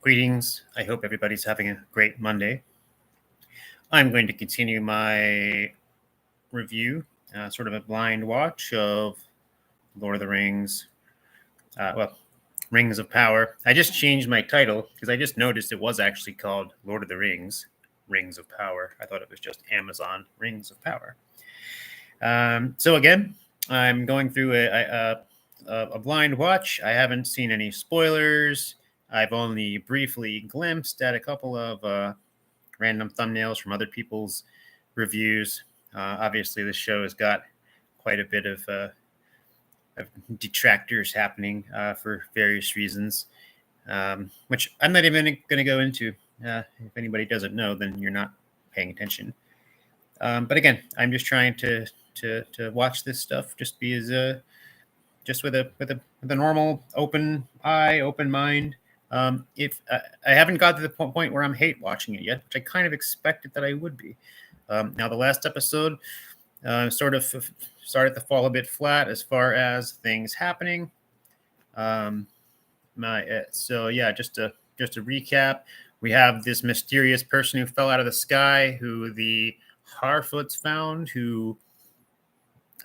Greetings. I hope everybody's having a great Monday. I'm going to continue my review, sort of a blind watch of Lord of the Rings. Rings of Power. I just changed my title because I just noticed it was actually called Lord of the Rings, Rings of Power. I thought it was just Amazon Rings of Power. So again, I'm going through a blind watch. I haven't seen any spoilers. I've only briefly glimpsed at a couple of random thumbnails from other people's reviews. Obviously, this show has got quite a bit of detractors happening for various reasons, which I'm not even going to go into. If anybody doesn't know, then you're not paying attention. But again, I'm just trying to watch this stuff, just be as just with a normal open eye, open mind. If I haven't got to the point where I'm hate watching it yet, which I kind of expected that I would be. Now the last episode sort of started to fall a bit flat as far as things happening. So yeah, just to recap, we have this mysterious person who fell out of the sky, who the Harfoots found, who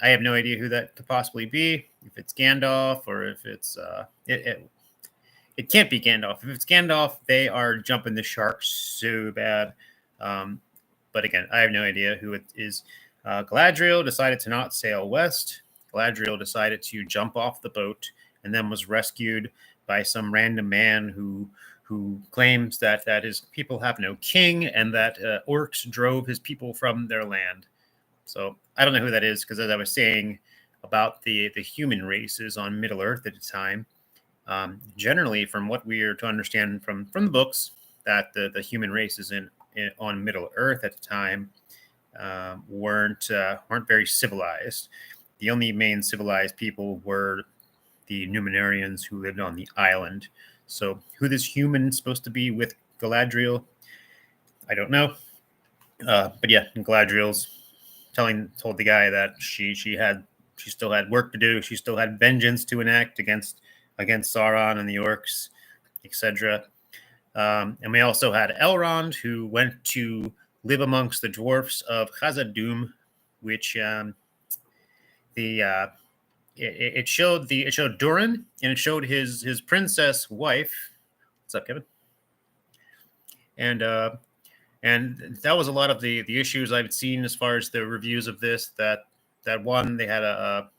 I have no idea who that could possibly be. If it's Gandalf or if it's it can't be Gandalf. If it's Gandalf, they are jumping the shark so bad. But again, I have no idea who it is. Galadriel decided to not sail west. Galadriel decided to jump off the boat and then was rescued by some random man who claims that his people have no king and that orcs drove his people from their land. So I don't know who that is because, as I was saying about the human races on Middle Earth at the time, generally, from what we are to understand from the books, that the human races on Middle Earth at the time weren't very civilized. The only main civilized people were the Numenorians who lived on the island. So who this human is supposed to be with Galadriel, I don't know. But yeah, Galadriel's told the guy that she still had work to do. She still had vengeance to enact against Sauron and the orcs, etc. And we also had Elrond, who went to live amongst the dwarfs of Khazad-dûm, which it showed Durin, and it showed his princess wife. What's up, Kevin? And that was a lot of the issues I've seen as far as the reviews of this. That one, they had a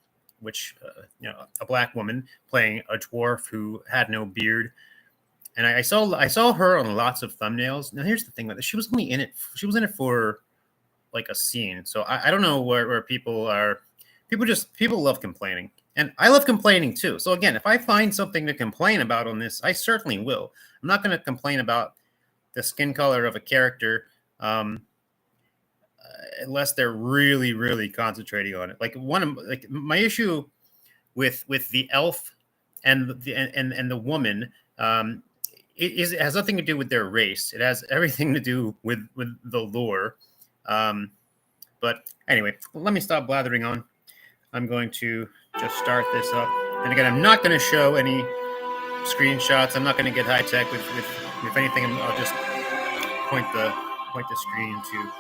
black woman playing a dwarf who had no beard, and I saw her on lots of thumbnails. Now here's the thing with it: she was only in it. She was in it for like a scene. So I don't know where people are. People love complaining, and I love complaining too. So again, if I find something to complain about on this, I certainly will. I'm not going to complain about the skin color of a character unless they're really, really concentrating on it. Like my issue with the elf and the woman, it has nothing to do with their race. It has everything to do with the lore. But anyway, let me stop blathering on. I'm going to just start this up. And again, I'm not going to show any screenshots. I'm not going to get high tech with if anything. I'll just point the screen to.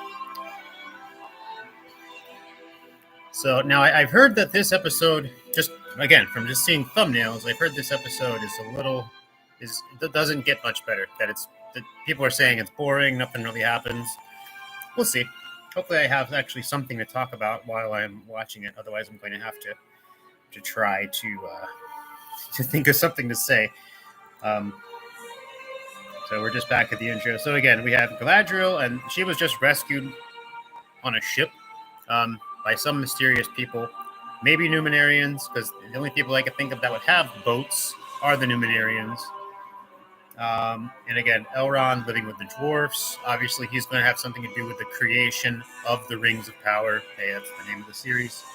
So now I've heard that this episode, just again from just seeing thumbnails, I've heard this episode doesn't get much better. That people are saying it's boring, nothing really happens. We'll see. Hopefully, I have actually something to talk about while I'm watching it. Otherwise, I'm going to have to try to think of something to say. So we're just back at the intro. So again, we have Galadriel, and she was just rescued on a ship by some mysterious people, maybe Numenorians, because the only people I could think of that would have boats are the Numenorians. And again, Elrond living with the dwarfs. Obviously, he's going to have something to do with the creation of the Rings of Power. Hey, that's the name of the series.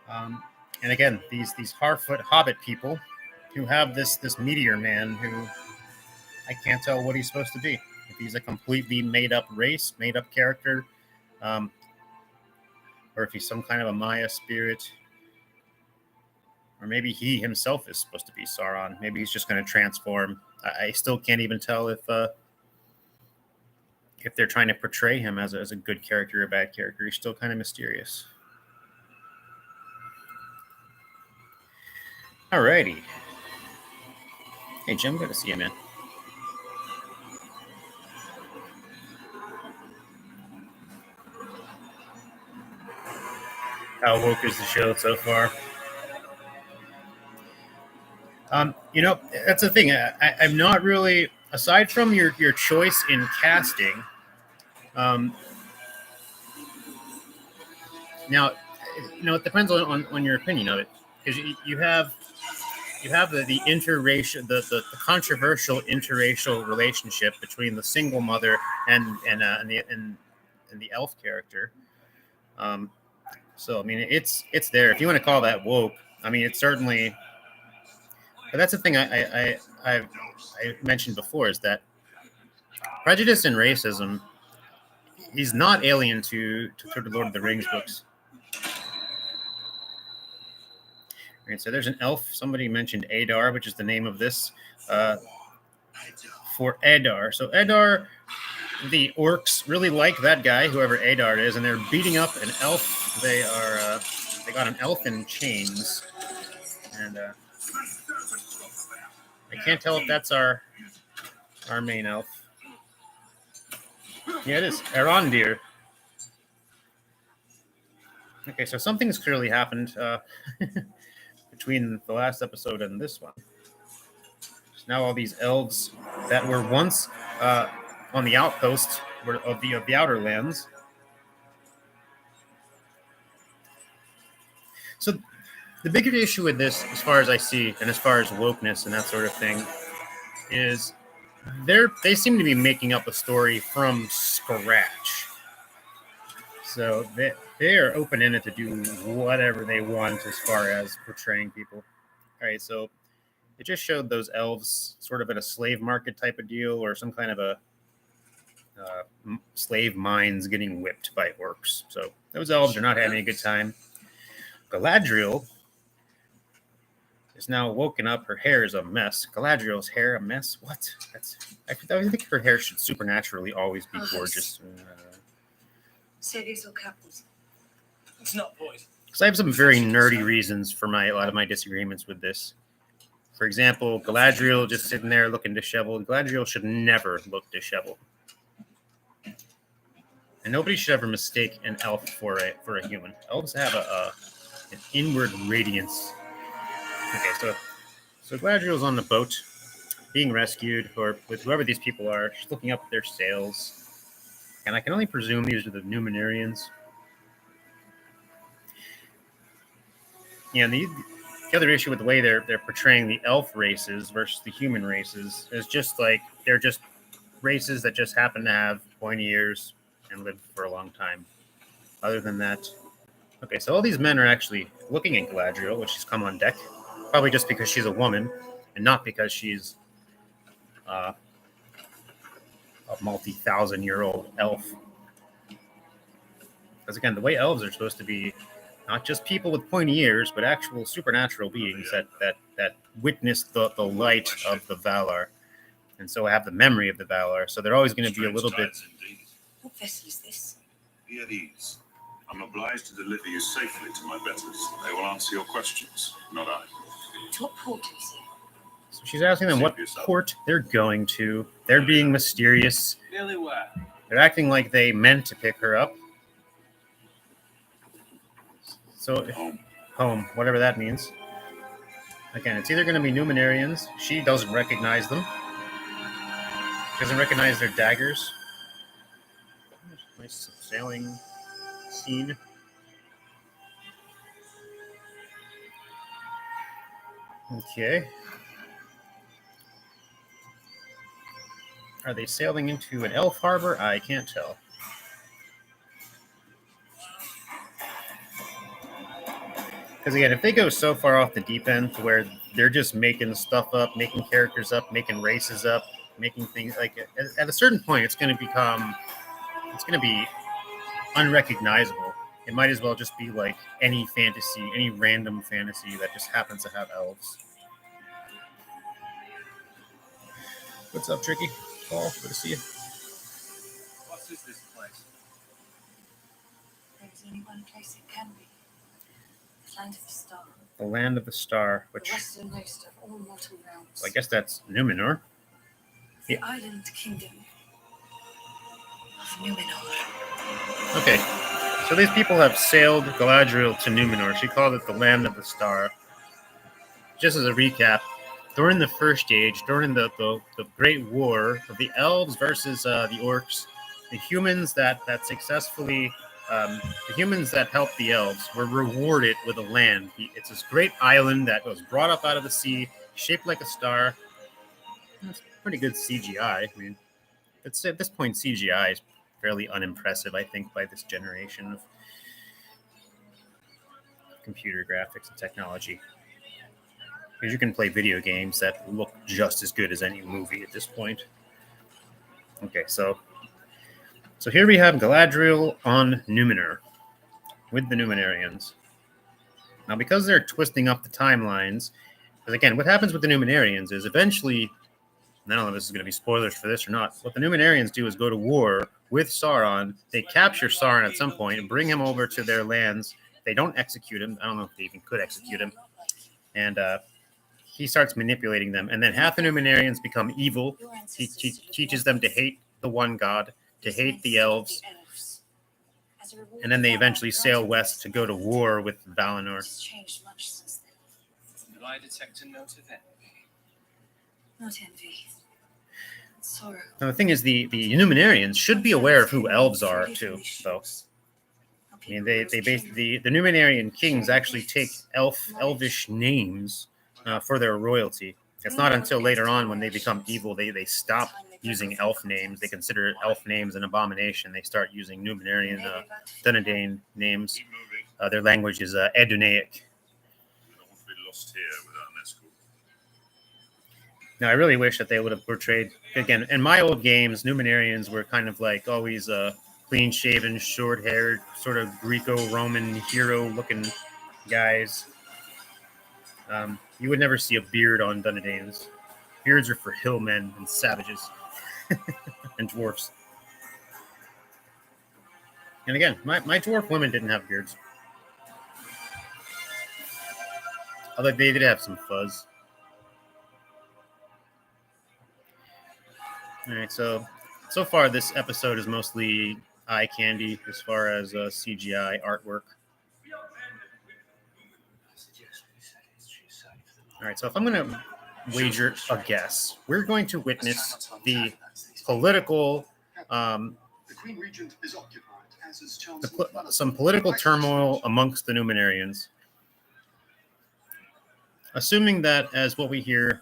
And again, these Harfoot Hobbit people who have this meteor man who I can't tell what he's supposed to be. If he's a completely made-up race, made-up character, or if he's some kind of a Maya spirit. Or maybe he himself is supposed to be Sauron. Maybe he's just going to transform. I still can't even tell if they're trying to portray him as a good character or a bad character. He's still kind of mysterious. Alrighty. Hey, Jim, good to see you, man. How woke is the show so far? That's the thing. I'm not really, aside from your choice in casting. Now, it depends on your opinion of it, because you have the interracial, the controversial interracial relationship between the single mother and the elf character. So I mean, it's there. If you want to call that woke, I mean, it's certainly. But that's the thing I mentioned before, is that prejudice and racism is not alien to the Lord of the Rings books. Right, so there's an elf. Somebody mentioned Adar, which is the name of this for Adar. So Adar, the orcs really like that guy, whoever Adar is, and they're beating up an elf. They got an elf in chains, and I can't tell if that's our main elf. Yeah, it is Arondir. Okay, so something's clearly happened between the last episode and this one. So now all these elves that were once on the outpost of the Outer Lands. So the bigger issue with this, as far as I see, and as far as wokeness and that sort of thing, is they seem to be making up a story from scratch. So they are open-ended to do whatever they want as far as portraying people. All right, so it just showed those elves sort of in a slave market type of deal, or some kind of a slave mines getting whipped by orcs. So those elves are not having a good time. Galadriel is now woken up. Her hair is a mess. Galadriel's hair a mess? What? I think her hair should supernaturally always be gorgeous. Cities or capitals? It's not boys. Because I have some very nerdy reasons for a lot of my disagreements with this. For example, Galadriel just sitting there looking disheveled. Galadriel should never look disheveled. And nobody should ever mistake an elf for a human. Elves have an inward radiance. Okay, so Galadriel's on the boat, being rescued, or with whoever these people are. She's looking up at their sails. And I can only presume these are the Numenorians. Yeah, and the other issue with the way they're portraying the elf races versus the human races is just like they're just races that just happen to have pointy ears and live for a long time. Other than that, okay, so all these men are actually looking at Galadriel when she's come on deck, probably just because she's a woman and not because she's a multi-thousand-year-old elf. Because again, the way elves are supposed to be not just people with pointy ears, but actual supernatural beings that witness the light of the Valar, and so have the memory of the Valar. So they're always going to be a little bit. What vessel is this? Be at ease. I'm obliged to deliver you safely to my betters. They will answer your questions, not I. To what port is it? So she's asking them what port they're going to. They're being mysterious. Nearly where? They're acting like they meant to pick her up. So, home, whatever that means. Again, it's either going to be Numenorians. She doesn't recognize them. She doesn't recognize their daggers. Nice sailing scene. Okay. Are they sailing into an elf harbor? I can't tell. Because again, if they go so far off the deep end to where they're just making stuff up, making characters up, making races up, making things like at a certain point, it's going to be unrecognizable. it might as well just be like any fantasy, any random fantasy that just happens to have elves. What's up, Tricky? Paul, good to see you. What is this place? There is only one place it can be. The land of the star. The Land of the Star, The which westernmost of all mortal realms. I guess that's Numenor. The island kingdom of Numenor. Okay, so these people have sailed Galadriel to Numenor. She called it the Land of the Star. Just as a recap, during the First Age, during the Great War of the elves versus the orcs, the humans that successfully, the humans that helped the elves were rewarded with a land. It's this great island that was brought up out of the sea, shaped like a star. It's pretty good CGI. I mean, it's, at this point, CGI is fairly unimpressive, I think, by this generation of computer graphics and technology. Because you can play video games that look just as good as any movie at this point. Okay, so here we have Galadriel on Numenor with the Numenarians. Now, because they're twisting up the timelines, because again, what happens with the Numenarians is eventually, I don't know if this is going to be spoilers for this or not, what the Numenarians do is go to war with Sauron. They capture Sauron at some point and bring him over to their lands. They don't execute him. I don't know if they even could execute him. And he starts manipulating them. And then half the Numenarians become evil. He teaches them to hate the one god, to hate the elves. And then they eventually sail west to go to war with Valinor. Did I detect a note of envy? Not envy. Sorrow. Now, the thing is, the Numenarians should be aware of who elves are, too, though. I mean, the Numenarian kings actually take elvish names for their royalty. It's not until later on when they become evil, they stop using elf names. They consider elf names an abomination. They start using Numenarian, Dunedain names. Their language is Edunaic. We don't want to be lost here without an escort. Now, I really wish that they would have portrayed, again, in my old games, Numenarians were kind of like always clean-shaven, short-haired, sort of Greco-Roman hero-looking guys. You would never see a beard on Dunedains. Beards are for hillmen and savages and dwarfs. And again, my dwarf women didn't have beards. Although they did have some fuzz. All right, so far this episode is mostly eye candy as far as CGI artwork. All right, so if I'm going to wager a guess, we're going to witness the political, some political turmoil amongst the Numenarians. Assuming that, as what we hear,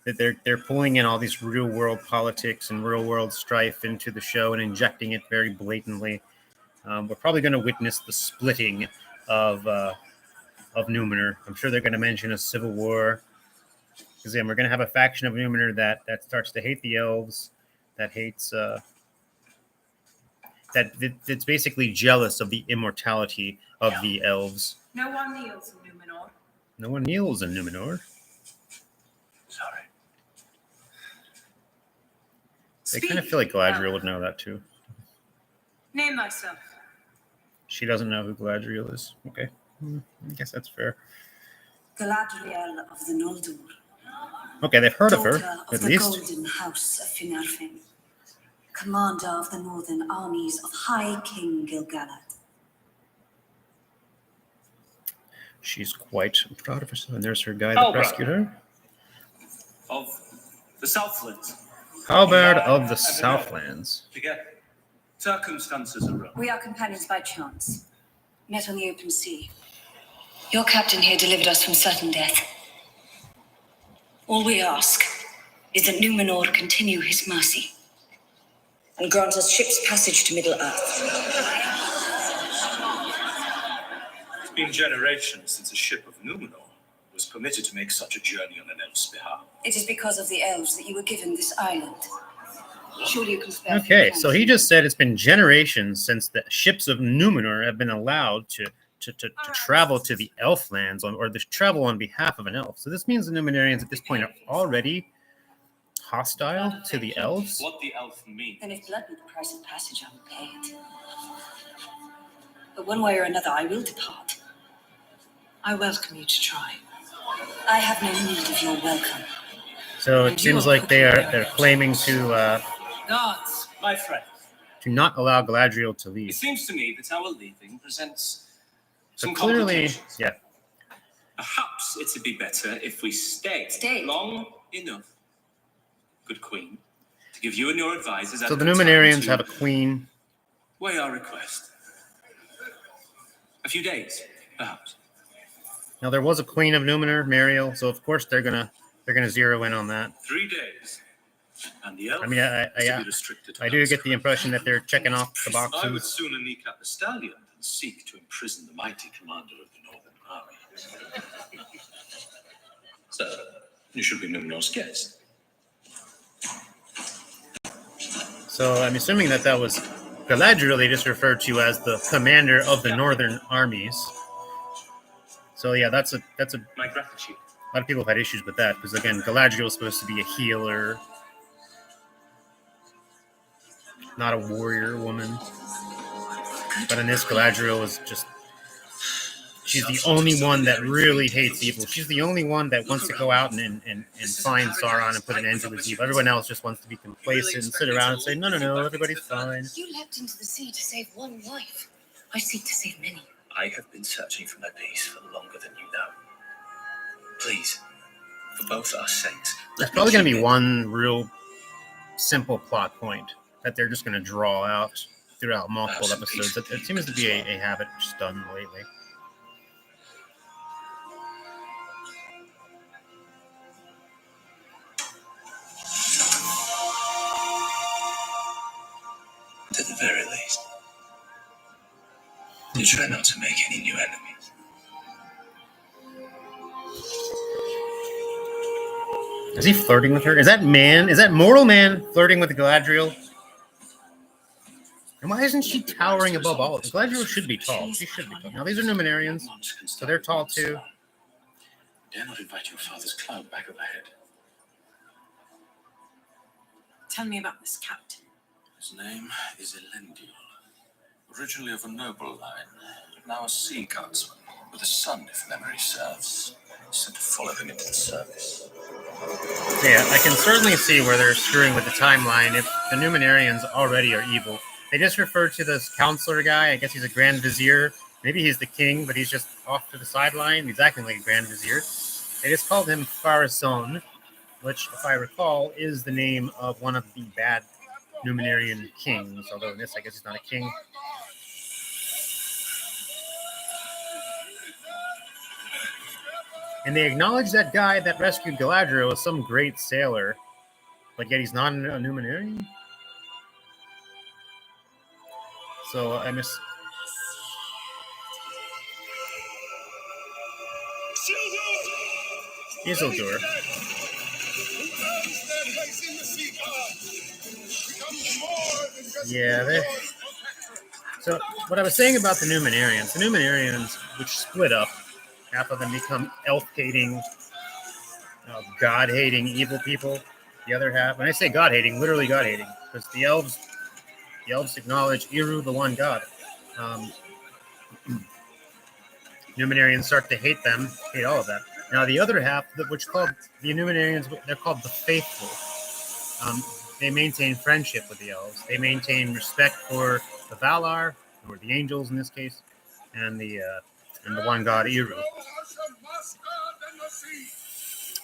that they're pulling in all these real world politics and real world strife into the show and injecting it very blatantly, we're probably going to witness the splitting of Numenor. I'm sure they're going to mention a civil war, because then we're going to have a faction of Numenor that starts to hate the elves, that hates that's basically jealous of the immortality of the elves. No one kneels in Numenor. No one kneels in Numenor. Sorry. I kind of feel like Galadriel would know that too. Name thyself. She doesn't know who Galadriel is. Okay. I guess that's fair. Galadriel of the Noldor. Okay, they've heard of her, Daughter of at the least. Golden House of Finarfin. Commander of the northern armies of High King Gil-galad. She's quite proud of herself. And there's her guy Oh, that rescued her. Of the Southlands. Halberd of the Southlands. Forget. Circumstances arose. We are companions by chance. Met on the open sea. Your captain here delivered us from certain death. All we ask is that Numenor continue his mercy and grant us ship's passage to Middle-earth. It's been generations since a ship of Numenor was permitted to make such a journey on an elf's behalf. It is because of the elves that you were given this island. Surely you can spare. Okay, so he just said it's been generations since the ships of Numenor have been allowed to travel to the elf lands or to travel on behalf of an elf. So this means the Numenorians at this point are already hostile to the elves. What the elf means. Then if blood be the price of passage, I will pay it. But one way or another, I will depart. I welcome you to try. I have no need of your welcome. So it seems like they're claiming to Gods, My friend, not allow Galadriel to it leave. seems to me that our leaving presents So some clearly, complications. yeah. Perhaps it'd be better if we stayed long enough, good queen, to give you and your advisors So the adequate time Numenorians to have a queen. weigh our request. A few days, perhaps. Now there was a queen of Numenor, Mariel. So of course they're gonna zero in on that. 3 days. And the elf I mean, is to be restricted to I do those get the impression that they're checking off the I would boxes. sooner kneecap the stallion than seek to imprison the mighty commander of the Northern Army. So, you should be Numenor's guest. So I'm assuming that was Galadriel. They just referred to as the commander of the Northern armies. So yeah, that's a My gratitude. lot of people have had issues with that because again, Galadriel was supposed to be a healer, not a warrior woman. But in this, Galadriel is she's the only one that really hates evil. She's the only one that wants to go out and find Sauron and put an end to his evil. Everyone else just wants to be complacent and sit around and say, no, everybody's fine. You leapt into the sea to save one life. I seek to save many. I have been searching for my peace for longer than you know. Please, for both our sakes. There's probably going to be one real simple plot point that they're just going to draw out throughout multiple episodes. It seems to be a habit just done lately. At the very least, you try not to make any new enemies. Is he flirting with her? Is that mortal man flirting with Galadriel? And why isn't she towering above all of them? Galadriel should be tall. She should be tall. Now, these are Numenorians, so they're tall too. Dare not invite your father's cloud back overhead. Tell me about this captain. His name is Elendil. Originally of a noble line, but now a sea guardsman with a son, if memory serves. Sent to follow him into the service. Yeah, I can certainly see where they're screwing with the timeline. If the Numenorians already are evil, they just refer to this counselor guy. I guess he's a Grand Vizier. Maybe he's the king, but he's just off to the sideline. He's acting like a Grand Vizier. They just called him Pharazôn, which, if I recall, is the name of one of the bad Numenorian kings. Although in this, I guess he's not a king. And they acknowledge that guy that rescued Galadriel as some great sailor, but yet he's not a Numenorian. So I miss. Isildur. Yeah, so what I was saying about the Numenorians, which split up, half of them become elf-hating, god-hating evil people. The other half, when I say god-hating, literally god-hating, because the elves acknowledge Eru, the one god. Numenorians start to hate them, hate all of that. Now the other half, which called the Numenorians, they're called the Faithful. They maintain friendship with the elves. They maintain respect for the Valar, or the angels in this case, and the one god Eru.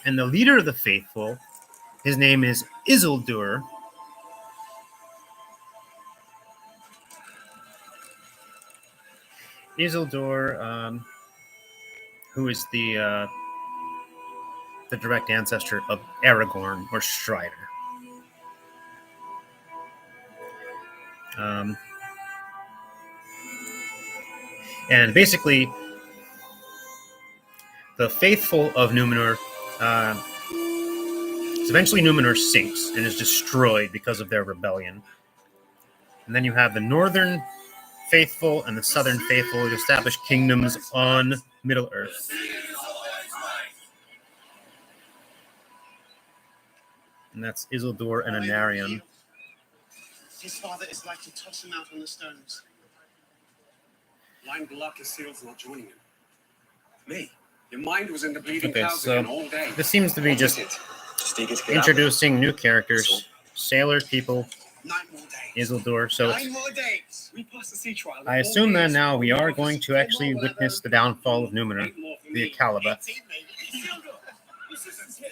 And the leader of the Faithful, his name is Isildur. Isildur, who is the direct ancestor of Aragorn or Strider. And basically, the faithful of Numenor So eventually Numenor sinks and is destroyed because of their rebellion. And then you have the northern faithful and the southern faithful who establish kingdoms on Middle-earth. And that's Isildur and Anarion. His father is like to toss him out on the stones. Blind luck is sealed for not joining him. Me? Your mind was in the bleeding Okay, clouds so again all day. this seems to be What just is it? Just eager to get introducing new characters, sailor people, out. 9 more days. Isildur. So 9 more days. We passed the sea trial. I assume that now we are going to actually witness the downfall of Numenor, the Akalaba. 18, maybe. Your sister's here.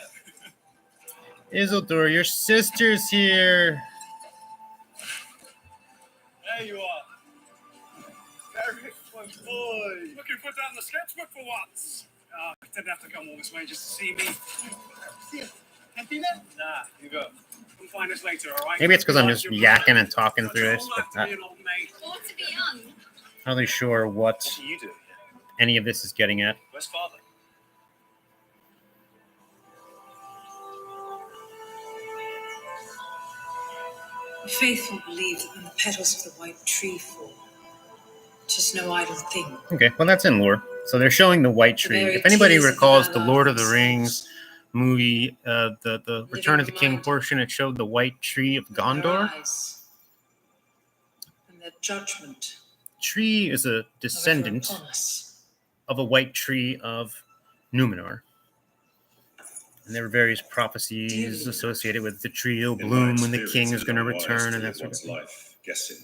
Isildur, your sister's here. There you are. Very fun boy. Looking to put down the sketchbook for once. Didn't have to come all this way just to see me. Can't be there? Nah, you go. We'll find us later, all right? Maybe it's because I'm just yakking and talking through this, but Not I'm Ought to be young. not really sure what What do you do? any of this is getting at. Where's father? The faithful believe that when the petals of the white tree fall, it is no idle thing. Okay, well, that's in lore. So they're showing the white tree. If anybody recalls the Lord of the Rings movie, the Return of the King portion, it showed the white tree of Their Gondor. eyes and their judgment Tree is a are ever descendant upon us. of a white tree of Numenor. And there were various prophecies associated with the tree will bloom when the king is going to return and that sort of thing. Life, guessing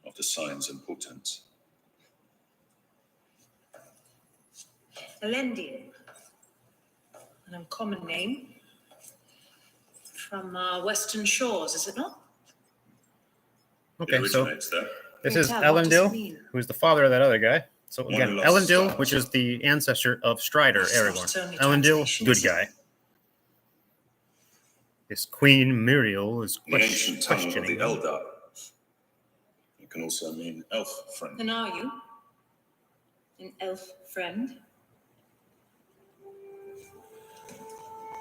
of the signs and portents. Elendil, an uncommon name from our western shores, is it not? Okay, It so originates there. this Can is you tell what does it Elendil, mean? who is the father of that other guy. So One again, who lost Elendil, stars. which is the ancestor of Strider, That's not Aragorn. its only Elendil, translation, good is it? guy. This Queen Muriel is The ancient tongue of questioning the him. Eldar. It can also mean elf friend. And are you an elf friend?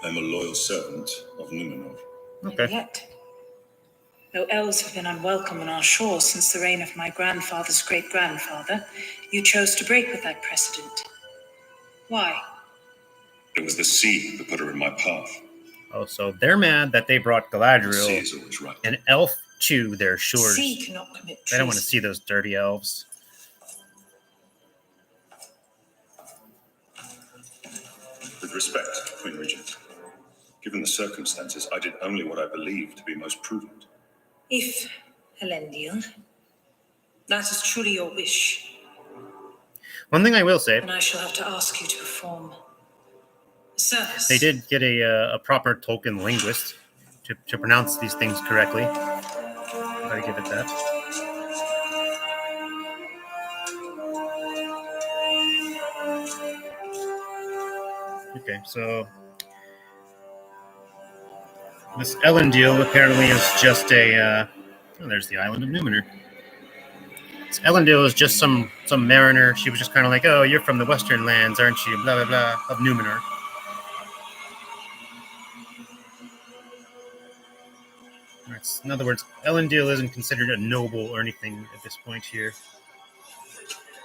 I'm a loyal servant of Numenor. Okay. And yet, though elves have been unwelcome on our shores since the reign of my grandfather's great-grandfather, you chose to break with that precedent. Why? It was the sea that put her in my path. Oh, so they're mad that they brought The sea Galadriel, is always right. an elf, to their shores. Sea cannot commit They don't want to treason. see those dirty elves. With respect, Queen Regent, given the circumstances, I did only what I believed to be most prudent. If, Elendil, that is truly your wish, One thing I will say, then I shall have to ask you to perform a service. they did get a proper Tolkien linguist to pronounce these things correctly. Gotta give it that. Okay, so this Elendil apparently is just a. Oh, there's the island of Numenor. This Elendil is just some mariner. She was just kind of like, oh, you're from the Western lands, aren't you? Blah blah blah of Numenor. Right, in other words, Elendil isn't considered a noble or anything at this point here.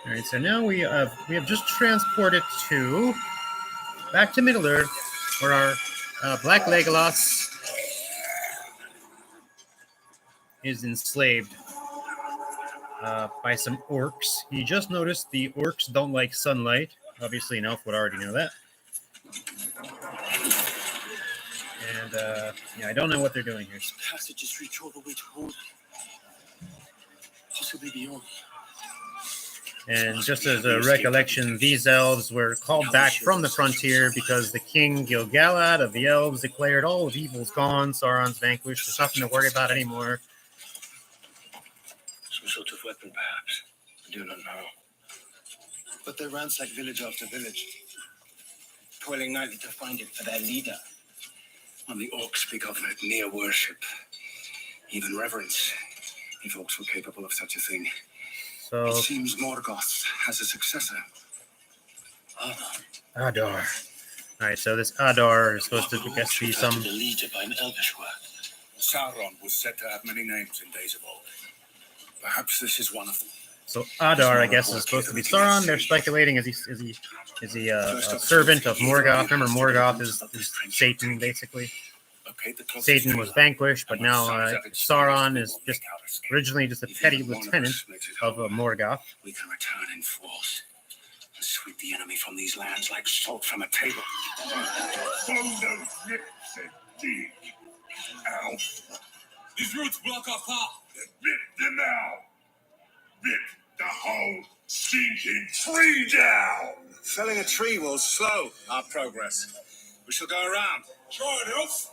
All right, so now we have just transported back to Middle Earth, where our Black Legolas is enslaved by some orcs. He just noticed the orcs don't like sunlight. Obviously, an elf would already know that. And yeah, I don't know what they're doing here. Passages reach all the way to Horde. Possibly beyond. And just as a recollection, these elves were called back from the frontier because the king Gil-galad of the elves declared all of evil's gone, Sauron's vanquished, there's nothing to worry about anymore. Some sort of weapon, perhaps. I do not know. But they ransack village after village, toiling nightly to find it for their leader. And the orcs speak of it near worship, even reverence, if orcs were capable of such a thing. So, It seems Morgoth has a successor. Adar. Adar. All right, so this Adar is supposed to, I guess, be some. The leader by an elvish word. Sauron was said to have many names in days of old. Perhaps this is one of them. So Adar, I guess, is supposed to be Sauron. They're speculating is he a servant of Morgoth? Remember, Morgoth is Satan, basically. Satan was vanquished, but now Sauron is just originally just a petty lieutenant of Morgoth. We can return in force and sweep the enemy from these lands like salt from a table. Ow. These roots block our path. Rip them out. Rip the whole stinking tree down. Felling a tree will slow our progress. We shall go around. Try it, elf.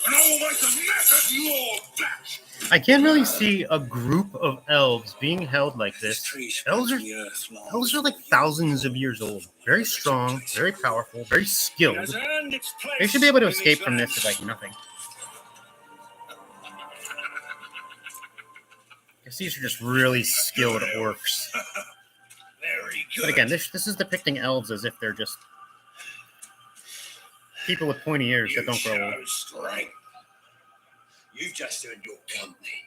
And I will make a mess of your back. I can't really see a group of elves being held like this. Elves are like thousands of years old. Very strong, very powerful, very skilled. They should be able to escape from this with like nothing. I guess these are just really skilled orcs. Very good. But again, this is depicting elves as if they're just people with pointy ears that don't grow old. Strength. You've just earned your company.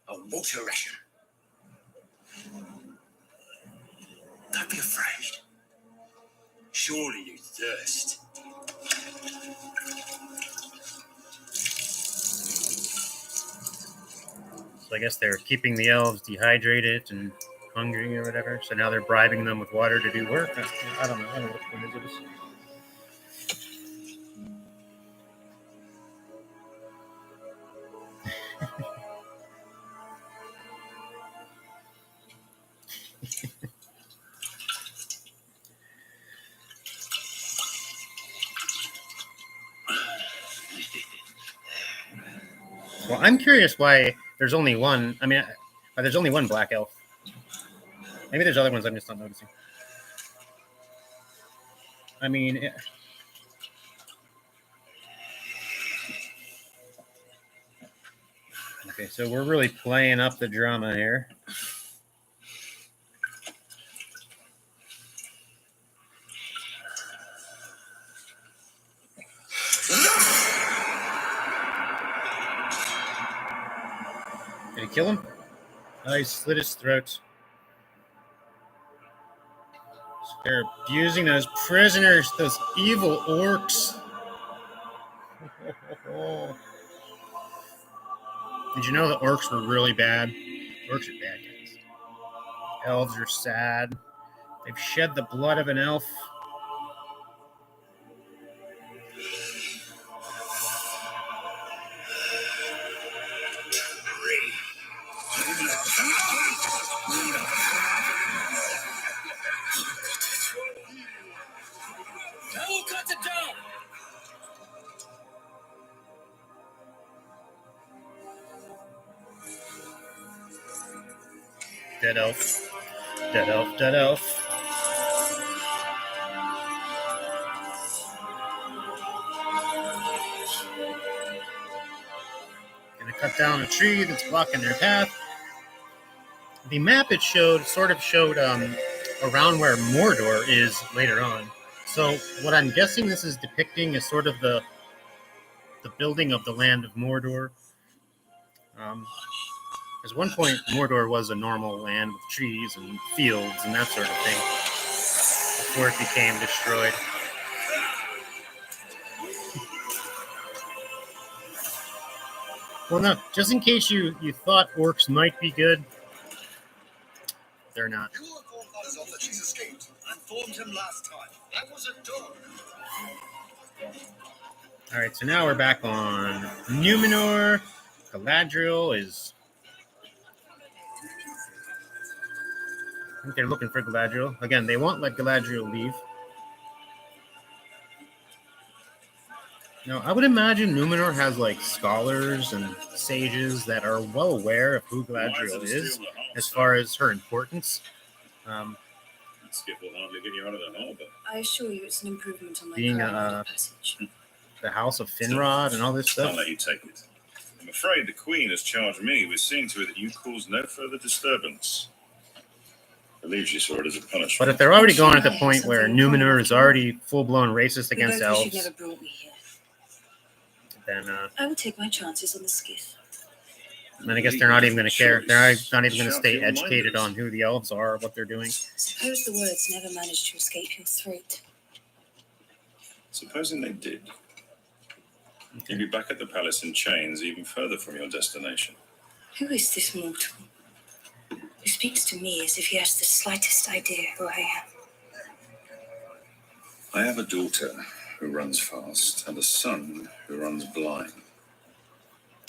A water ration. Don't be afraid. Surely you thirst. So I guess they're keeping the elves dehydrated and hungry or whatever. So now they're bribing them with water to do work. I don't know. I don't know what the point is. Well, I'm curious why there's only one. I mean, there's only one black elf. Maybe there's other ones I'm just not noticing. I mean, okay, so we're really playing up the drama here. Did he kill him? Oh, he slit his throat. So they're abusing those prisoners, those evil orcs. Did you know the orcs were really bad? Orcs are bad guys. Elves are sad. They've shed the blood of an elf. Dead elf. Dead elf. Dead elf. Gonna cut down a tree that's blocking their path. The map it showed sort of showed around where Mordor is later on. So what I'm guessing this is depicting is sort of the building of the land of Mordor. At one point, Mordor was a normal land with trees and fields and that sort of thing before it became destroyed. Well, no, just in case you thought orcs might be good, they're not. You informed Barazon that she's escaped. I informed him last time. That was a dog. All right, so now we're back on Numenor. Galadriel is... I think they're looking for Galadriel. Again, they won't let Galadriel leave. Now, I would imagine Numenor has, like, scholars and sages that are well aware of who Galadriel is as far as her importance. Skip will hardly get you out of the harbor. I assure you it's an improvement on my Being current passage. the House of Finrod and all this I'll stuff. let you take it. I'm afraid the Queen has charged me with seeing to it that you cause no further disturbance. believe she saw it as a punishment. But if they're already going at the point where Numenor is already full-blown racist against You elves, never brought me here. then I would take my chances on the skiff. I guess they're not even going to care. They're not even going to stay educated on who the elves are or what they're doing. Suppose the words never managed to escape your throat. Supposing they did, you'd be back at the palace in chains, even further from your destination. Who is this mortal who speaks to me as if he has the slightest idea who I am? I have a daughter who runs fast and a son who runs blind.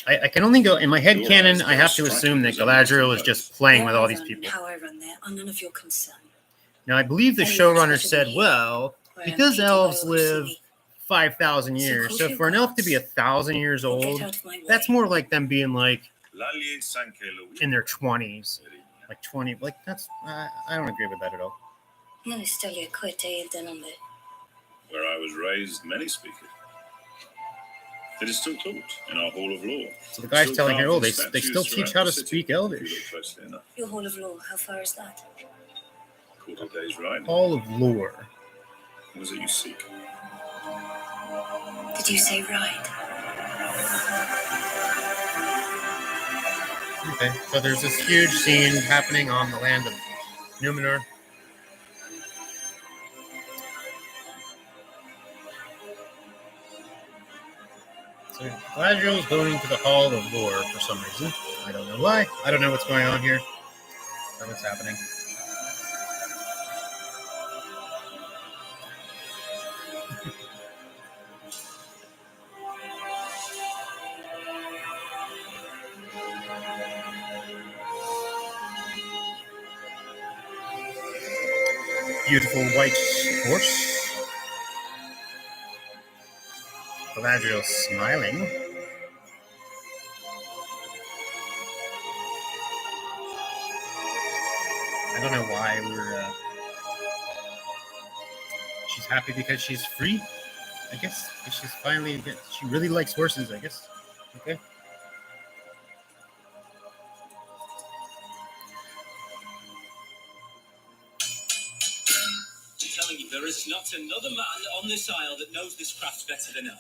I can only go in my head Your canon. eyes I have to strike assume that me as Galadriel is just playing with all these How I run, people. How I run there are none of your concern. Now, I believe the showrunner said, well, because elves live 5,000 years, so for an elf to be 1,000 years old, that's more like them being like in their 20s, like 20. Like that's I don't agree with that at all. Where Where I was raised, many speak it. It is still taught in our Hall of Law. So the guy's Still telling her, carved oh, in they statues still teach throughout how to the city, speak if you Elvish. look closely enough. Your Hall of Law, how far is that? Quarter day's ride. Hall of Lore. What is it you seek? Did you say ride? Okay, so there's this huge scene happening on the land of Numenor. So Galadriel's going to the Hall of Lore for some reason. I don't know why. I don't know what's going on here. Or what's happening. Beautiful white horse. Galadriel smiling. I don't know why she's happy because she's free, I guess. She's finally, she really likes horses, I guess. Okay. I'm telling you, there is not another man on this isle that knows this craft better than I.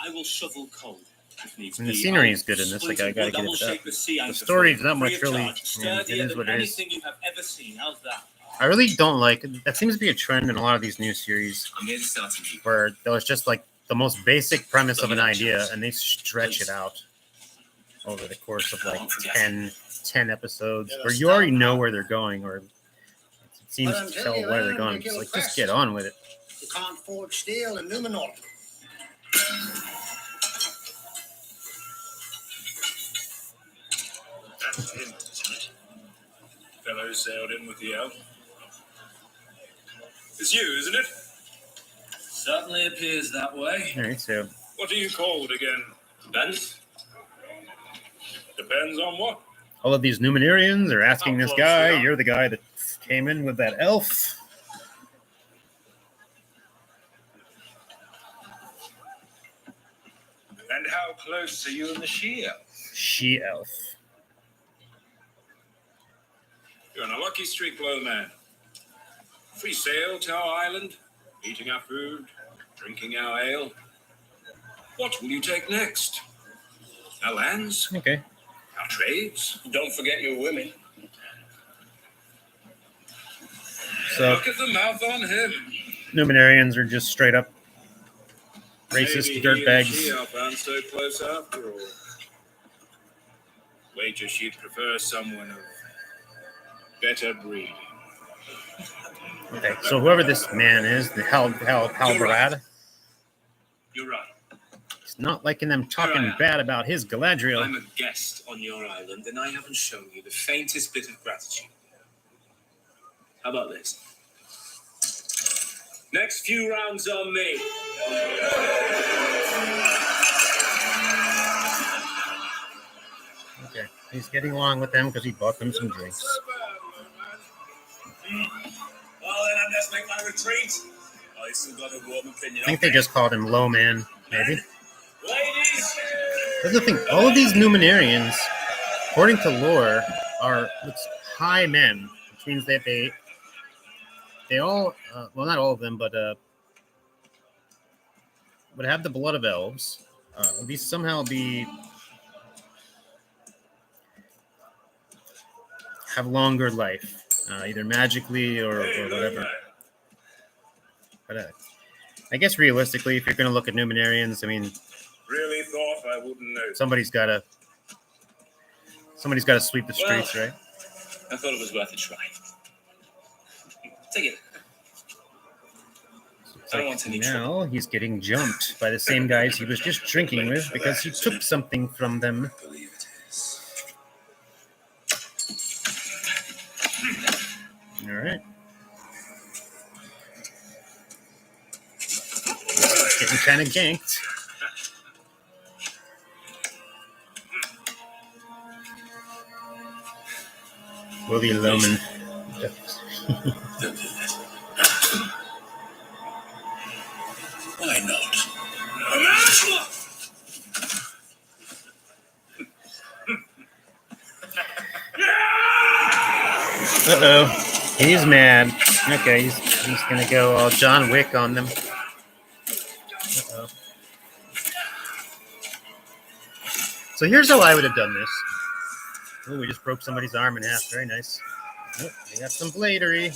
I will shovel coal. And the scenery is good in this. Like, I gotta give it up. The story's not much really. It is what it is. You have ever seen. How's that? I really don't like. That seems to be a trend in a lot of these new series, where there's just like the most basic premise of an idea, and they stretch it out over the course of like 10 episodes, where you already know where they're going, or it seems to tell where they're going. It's like, just get on with it. You can't forge steel in Numenor. That's him. Fellow sailed in with the elf. It's you, isn't it? Certainly appears that way. All right, so What are you called again? Depends. Depends on what? all of these Numenorians are asking this guy, you're the guy that came in with that elf. And how close are you and the she-elf? She-elf. You're on a lucky streak, low man. Free sail to our island, eating our food, drinking our ale. What will you take next? Our lands? Okay. Our trades? Don't forget your women. So Look at the mouth on him. Numenorians are just straight up racist Maybe dirtbags. he and she aren't so close after all. Wager she'd prefer someone of better breeding. Okay, so whoever this man is, the Halbarad, You're right. he's not liking them talking bad about his Galadriel. I'm a guest on your island, and I haven't shown you the faintest bit of gratitude. How about this? Next few rounds on me. Okay, he's getting along with them because he bought them some drinks. Well, then I just make my retreat. I still got a warm opinion. I think they just called him Low Man, maybe. Ladies! That's the thing. All of these Numenorians, according to lore, are high men, which means that they they all, well, not all of them, but would have the blood of elves. At least somehow have longer life, either magically or whatever. But I guess realistically, if you're going to look at Numenarians, I mean, Really thought I wouldn't know. somebody's got to sweep the streets, right? I thought it was worth a try. Take it. I don't want any trouble. Now he's getting jumped by the same guys he was just drinking with because he took something from them. I believe it is. All right. Getting kind of ganked. Willie Loman. Why not? Uh-oh. He's mad. Okay, he's gonna go all John Wick on them. Uh-oh. So here's how I would have done this. Oh, we just broke somebody's arm in half. Very nice. Oh, we got some bladery.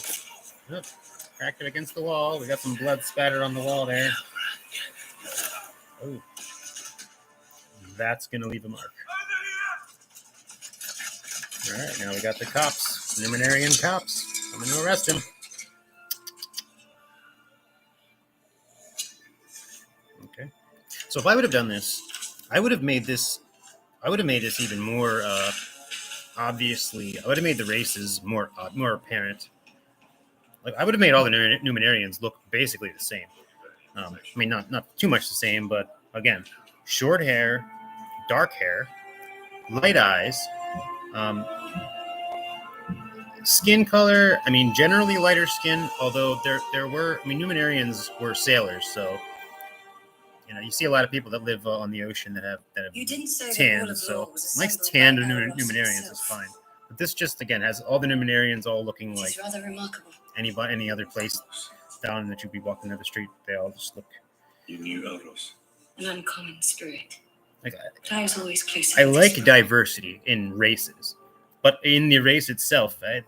Oh, cracked it against the wall. We got some blood spattered on the wall there. Oh. That's going to leave a mark. All right, now we got the cops. Numenarian cops. Coming to arrest him. Okay. So if I would have done this, I would have made this even more obviously. I would have made the races more apparent. Like I would have made all the Numenarians look basically the same. I mean, not too much the same, but again, short hair, dark hair, light eyes, skin color. I mean, generally lighter skin. Although there were, I mean, Numenarians were sailors, so you know you see a lot of people that live on the ocean that have You didn't say that all tanned. of So law was nice assembled tanned by Eros Numenarians is himself. fine. But this just again has all the Numenarians all looking It like is rather remarkable. any other place down that you'd be walking down the street. They all just look You knew Elros. An uncommon spirit. like. But I was always closer. I to like this diversity in races, but in the race itself, I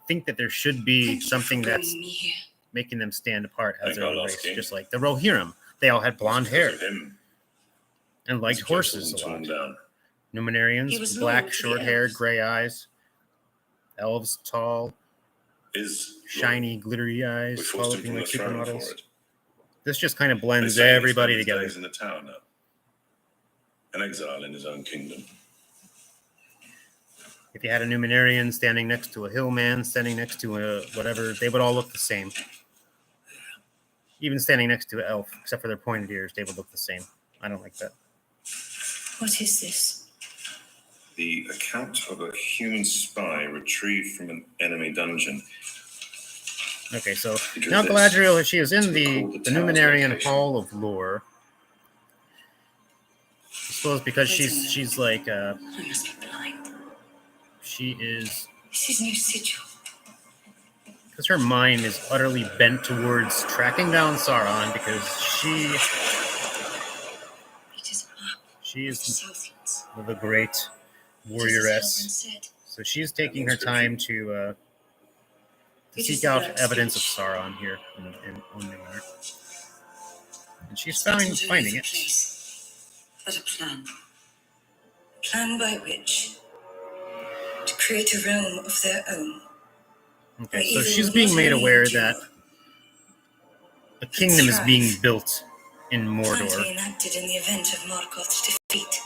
think that there should be Thank you something for that's bringing me here. making them stand apart as Thank their own our race. last king. Just like the Rohirrim, they all had blonde hair Him. and liked horses a Torn lot. down. Numenarians, He was black, loyal to the short hair, elves. gray eyes. Elves, tall, Is shiny, glittery eyes, We all forced him looking from the like throne for supermodels. it. This just kind of They blends say he everybody spent his together. days in the tower now. An exile in his own kingdom. If you had a Numenarian standing next to a hillman, standing next to a whatever, they would all look the same. Even standing next to an elf, except for their pointed ears, they would look the same. I don't like that. What is this? The account of a human spy retrieved from an enemy dungeon. Okay, so Because now this Galadriel, she is in is the called the tower's Numenarian location. Hall of Lore. I suppose because she's like I must be blind. she is This is new sigil. because her mind is utterly bent towards tracking down Sauron because It is up she the is Southlands. the great Just as warrioress. Halbrand said. So she's taking her time to It seek is the out Black evidence of Speech. Sauron here in Numenor. And she's Not finding only the it. place, but a plan. A plan by which to create a realm of their own. Okay, so she's being made aware that a kingdom is being built in Plan to be Mordor, enacted in the event of Morgoth's defeat.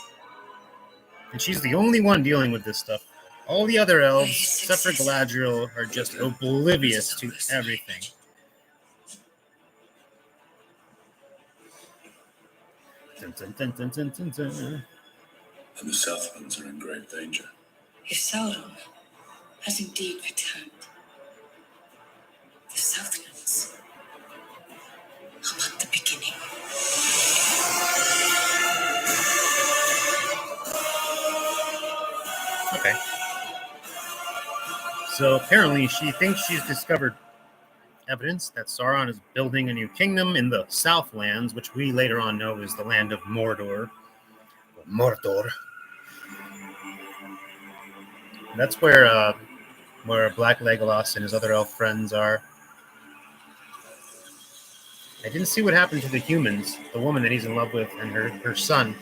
and she's the only one dealing with this stuff. All the other elves, His except for successor. Galadriel, are just oblivious to everything. Dun, dun, dun, dun, dun, dun, dun. And the Southlands are in great danger. If Sauron has indeed returned, the Southlands are but the beginning. Okay. So apparently she thinks she's discovered evidence that Sauron is building a new kingdom in the Southlands, which we later on know is the land of Mordor. Mordor. And that's where Black Legolas and his other elf friends are. I didn't see what happened to the humans, the woman that he's in love with, and her son.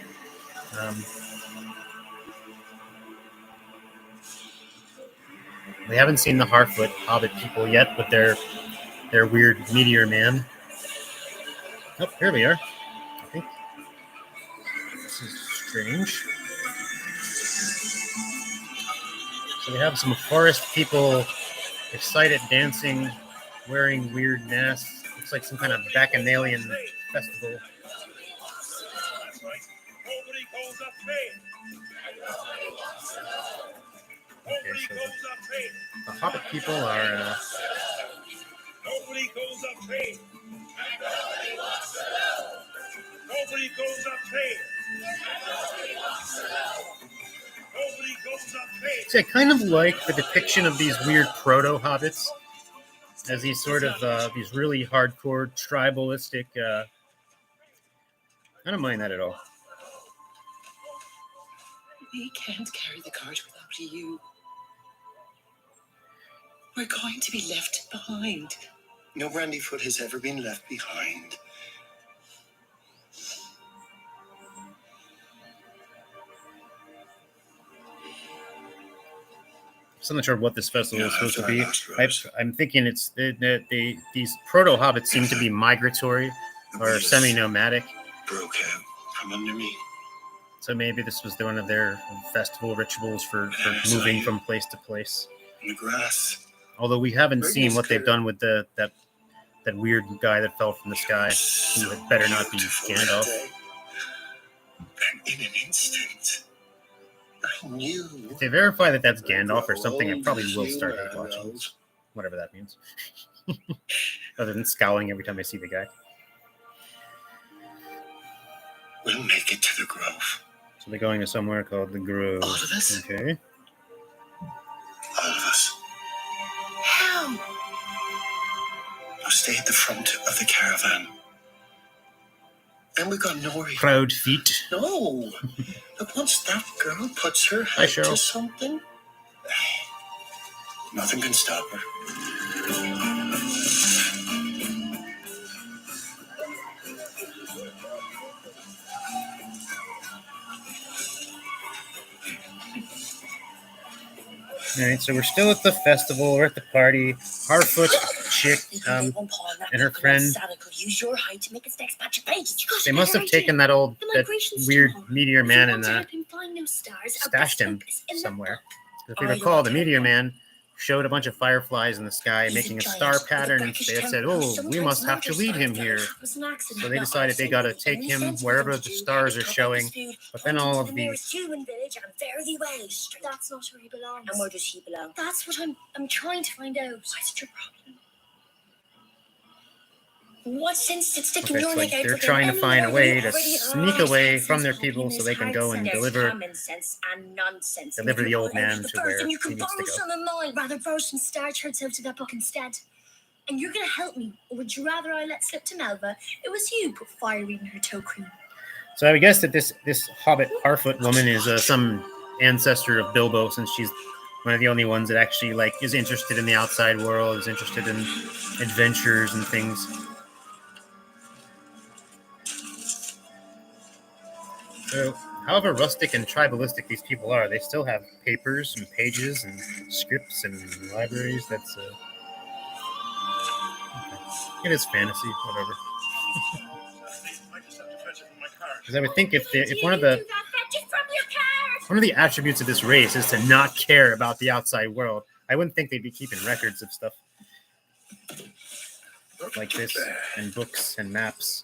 We haven't seen the Harfoot Hobbit people yet, with their weird meteor man. Oh, here we are. I think this is strange. So we have some forest people excited dancing, wearing weird masks. Looks like some kind of bacchanalian festival. Okay, so the Hobbit people are. Nobody goes up faith. Nobody goes up faith. Nobody goes up faith. See, I kind of like the depiction of these weird proto-hobbits as these sort of these really hardcore tribalistic. I don't mind that at all. We can't carry the cart without you. We're going to be left behind. No Brandyfoot has ever been left behind. I'm not sure what this festival is supposed to be. I'm thinking it's these proto-hobbits seem to be migratory or semi-nomadic. Broke out from under me. So maybe this was one of their festival rituals for moving from place to place. In the grass. Although we haven't seen what they've done with that weird guy that fell from the sky, who had better not be Gandalf. And in an instant, I knew. If they verify that that's Gandalf or something, I probably will start hate watching. Whatever that means. Other than scowling every time I see the guy. We'll make it to the grove. So they're going to somewhere called the Grove. All of us? Okay. All of us. How? We'll stay at the front of the caravan. And we got Nori. Proud feet. No. Look, once that girl puts her Hi, head Cheryl. to something, nothing can stop her. All right, so we're still at the festival. We're at the party. Harfoot chick and her friend. They must have taken that weird meteor man and stashed him somewhere. If we recall, the meteor man showed a bunch of fireflies in the sky making a star pattern, and they had said, "Oh, we must have to lead him here." So they decided they got to take him wherever the stars are showing. But then all of the human village and fare thee well. That's not where he belongs. And where does he belong? That's what I'm trying to find out. What's your problem? What sense did sticking your neck out? They're trying to find a way to sneak away from their people so they can go and deliver the old man to where he needs to go. Some of mine. Rather borrow some star charts out to that book instead. And you're going to help me, or would you rather I let slip to Melba? It was you put fireweed in her toe cream. So I would guess that this Hobbit Harfoot woman is some ancestor of Bilbo, since she's one of the only ones that actually is interested in the outside world, is interested in adventures and things. So, however rustic and tribalistic these people are, they still have papers and pages and scripts and libraries. That's okay. It is fantasy, whatever. Because I would think if one of the attributes of this race is to not care about the outside world, I wouldn't think they'd be keeping records of stuff like this, and books and maps.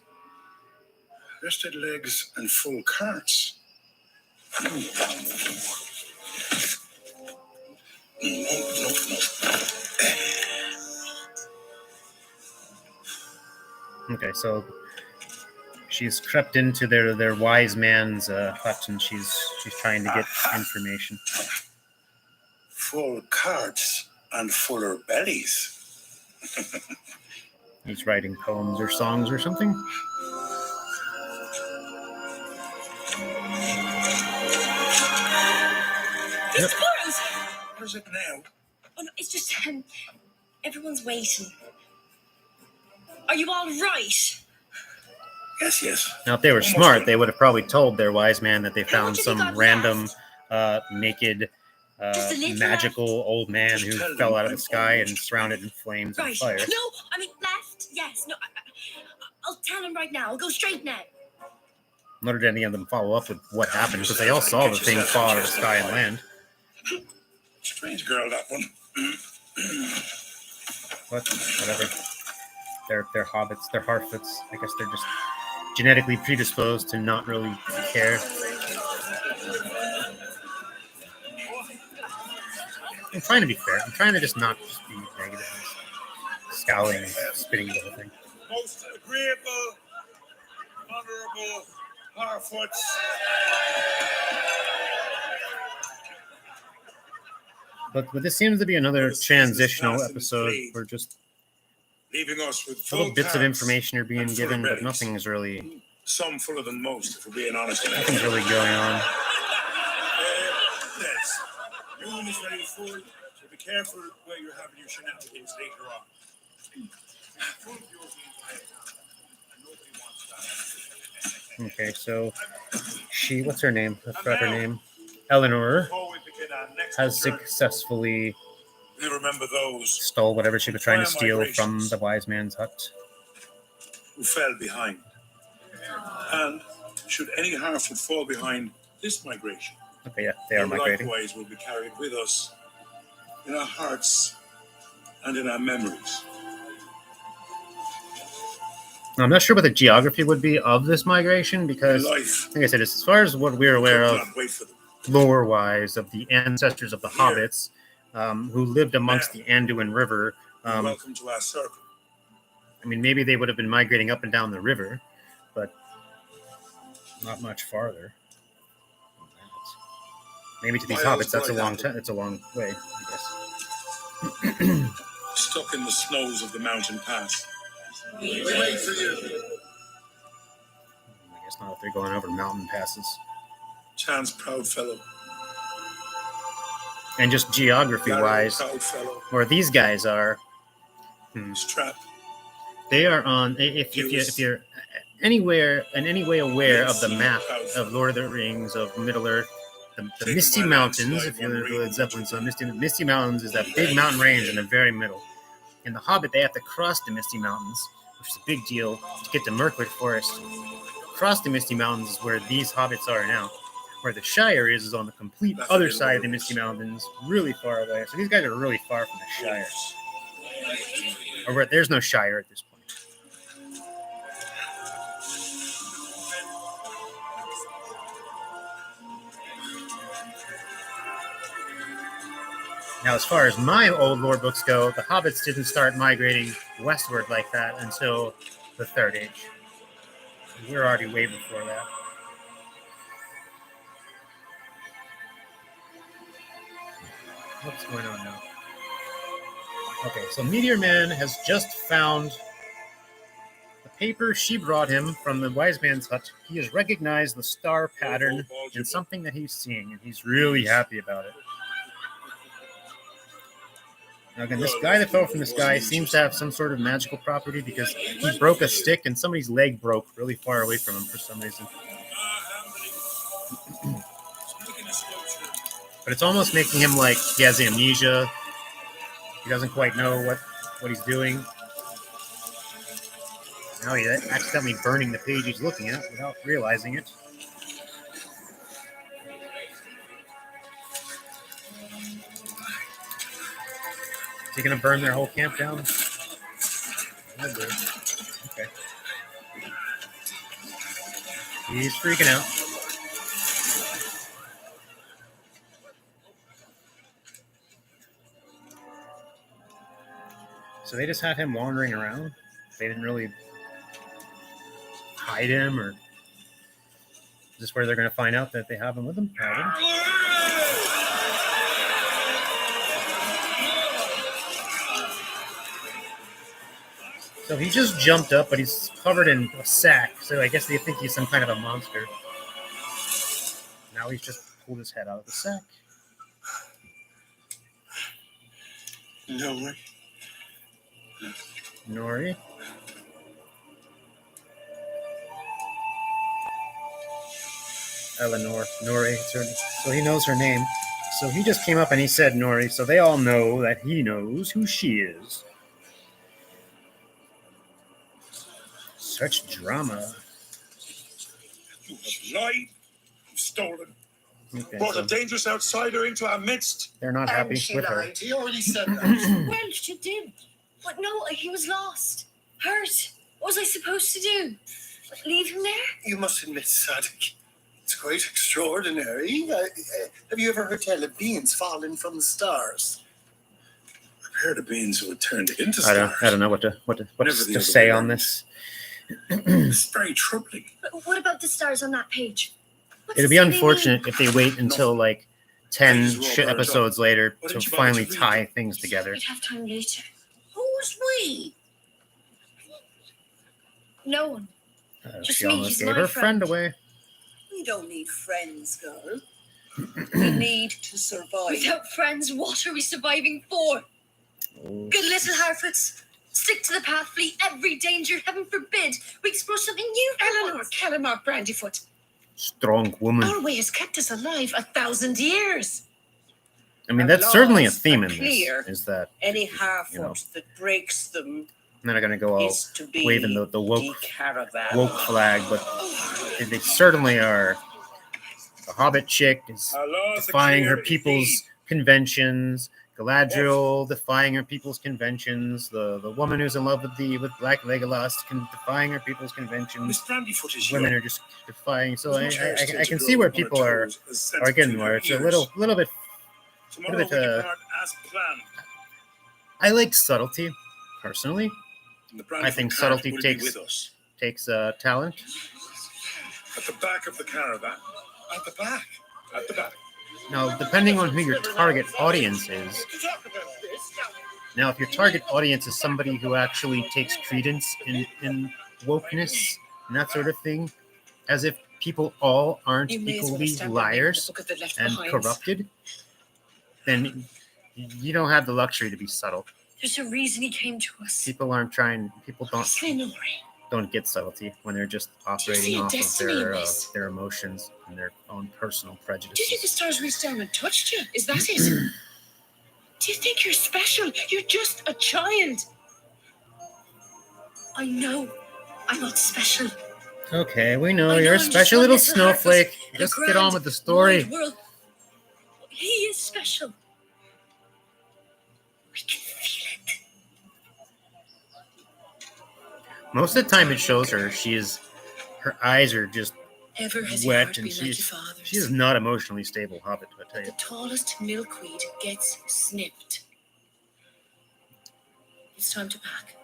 Rested legs and full carts. Okay, so she's crept into their wise man's hut, and she's trying to get information. Full carts and fuller bellies. He's writing poems or songs or something. Yep. What is it now? Oh, no, it's just everyone's waiting. Are you all right? Yes. Now, if they were Almost smart, done. they would have probably told their wise man that they How found much have you some got random, left? naked, Just a little magical old man Just who tell fell them out of the I'm sky and almost surrounded in flames and Right. fire. No, I mean left. Yes. No. I'll tell him right now. I'll go straight now. Nor did any of them follow up with what happened because they all saw the thing fall out of the sky and land. Strange girl, that one. But whatever. They're hobbits. They're harfoots. I guess they're just genetically predisposed to not really care. I'm trying to be fair. I'm trying to just not just be negative, scowling, spitting the whole thing. Most agreeable, honorable Harfoots. But this seems to be another transitional episode where just Leaving us with little full bits of carts information are being and full given, but bellies. nothing's really Some fuller than most, if we're being honest. nothing's really going on. Yes. Your room is very full, so be careful where you're having your shenanigans later on. Okay, so what's her name? I forgot her name. Eleanor Before we begin our next has journey, successfully we remember those stole whatever she was trying to Prior steal from migrations. the wise man's hut. who fell behind. And should any Harfoot fall behind this migration, Okay, yeah, they are migrating. likewise will be carried with us in our hearts and in our memories. Now, I'm not sure what the geography would be of this migration because, Life like I said, as far as what we're aware could of, not wait for them. lore-wise, of the ancestors of the hobbits who lived amongst the Anduin River. Welcome to our circle. I mean, maybe they would have been migrating up and down the river, but not much farther. Maybe to these hobbits, that's a long time. It's a long way, I guess. Stuck in the snows of the mountain pass. We wait for you. I guess not if they're going over mountain passes. Chan's proud fellow. And just geography-wise, Proud fellow. where these guys are, Strap. they are on. If you're anywhere in any way aware of the map of Lord of the Rings of Middle Earth, the Misty Mountains, if you're the Zeppelin, so Misty Mountains is that big mountain range in the very middle. In The Hobbit, they have to cross the Misty Mountains, which is a big deal to get to Mirkwood Forest. Across the Misty Mountains is where these hobbits are now. Where the Shire is on the complete other side of the Misty Mountains, really far away. So these guys are really far from the Shire. Or there's no Shire at this point. Now, as far as my old lore books go, the hobbits didn't start migrating westward like that until the Third Age. We're already way before that. What's going on now? Okay, so Meteor Man has just found the paper she brought him from the wise man's hut. He has recognized the star pattern in something that he's seeing, and he's really happy about it. Now, again, this guy that fell from the sky seems to have some sort of magical property because he broke a stick and somebody's leg broke really far away from him for some reason. But it's almost making him like he has amnesia. He doesn't quite know what he's doing. Now he's accidentally burning the page he's looking at without realizing it. Is he going to burn their whole camp down? Okay. He's freaking out. So they just had him wandering around. They didn't really hide him, or is this where they're going to find out that they have him with them? So he just jumped up, but he's covered in a sack. So I guess they think he's some kind of a monster. Now he's just pulled his head out of the sack. No. Nori. Eleanor. Nori. So he knows her name. So he just came up and he said Nori. So they all know that he knows who she is. Such drama. You have lied. You've stolen. Okay, Brought so a dangerous outsider into our midst. they're not happy And she with her. lied. He already said that. Well, she did. But no, he was lost. Hurt. What was I supposed to do? Leave him there? You must admit, Sadik, it's quite extraordinary. Have you ever heard tell of beings falling from the stars? I've heard of beings who were turned into I stars. don't know what to Never the to other say way on around. this. It's very troubling. But what about the stars on that page? What's It'd be the say they unfortunate mean? if they wait until like 10 Things will burn episodes later Why to didn't you bother finally to read tie them? things together. We'd have time later. Who's we? No one. Just She me, almost he's gave my her friend friend. away. We don't need friends, girl. We need to survive. Without friends, what are we surviving for? Oh, Good little Harfoots. Stick to the path, flee every danger. Heaven forbid we explore something new. Eleanor, Calamar, Brandyfoot. strong woman. Our way has kept us alive 1,000 years. I mean, our that's certainly a laws theme are in this. clear. Is that Any half You know. that breaks them I'm not going to go all is to be waving the woke decaravan. flag, but they certainly are. The Hobbit chick is Our laws are defying her clear people's indeed. conventions. Galadriel defying her people's conventions. The woman who's in love with Black Legolas defying her people's conventions. Miss Brandyfoot is Women young. are just defying. So As much hair I still to can grow see where on her people are toes as sense getting between where her it's a ears. little bit. Tomorrow bit, we depart as planned. I like subtlety, personally. And the I think Brandyfoot cart subtlety will takes- be with us. Takes talent. At the back of the caravan. At the back. At the back. Now, depending on who your target audience is. Now, if your target audience is somebody who actually takes credence in wokeness and that sort of thing, as if people all aren't You may as well equally stamp your name on the liars book of the left and behinds. corrupted, then you don't have the luxury to be subtle. There's a reason he came to us. People aren't trying. People Slinori. don't get subtlety when they're just see operating a off of destiny in this? their emotions and their own personal Do you think the prejudices. stars reached down and touched you? Is that it? Do you think you're special? You're just a child. I know. I'm not special. Okay, we know I you're a I'm just special one little Harfoot snowflake. in a Just get grand, on with the story. wide world. He is special. We can feel it. Most of the time, it shows her her eyes are just Ever has your wet, heart and been like your father's? she is not emotionally stable, Hobbit. I tell The you. tallest milkweed gets snipped. It's time to pack.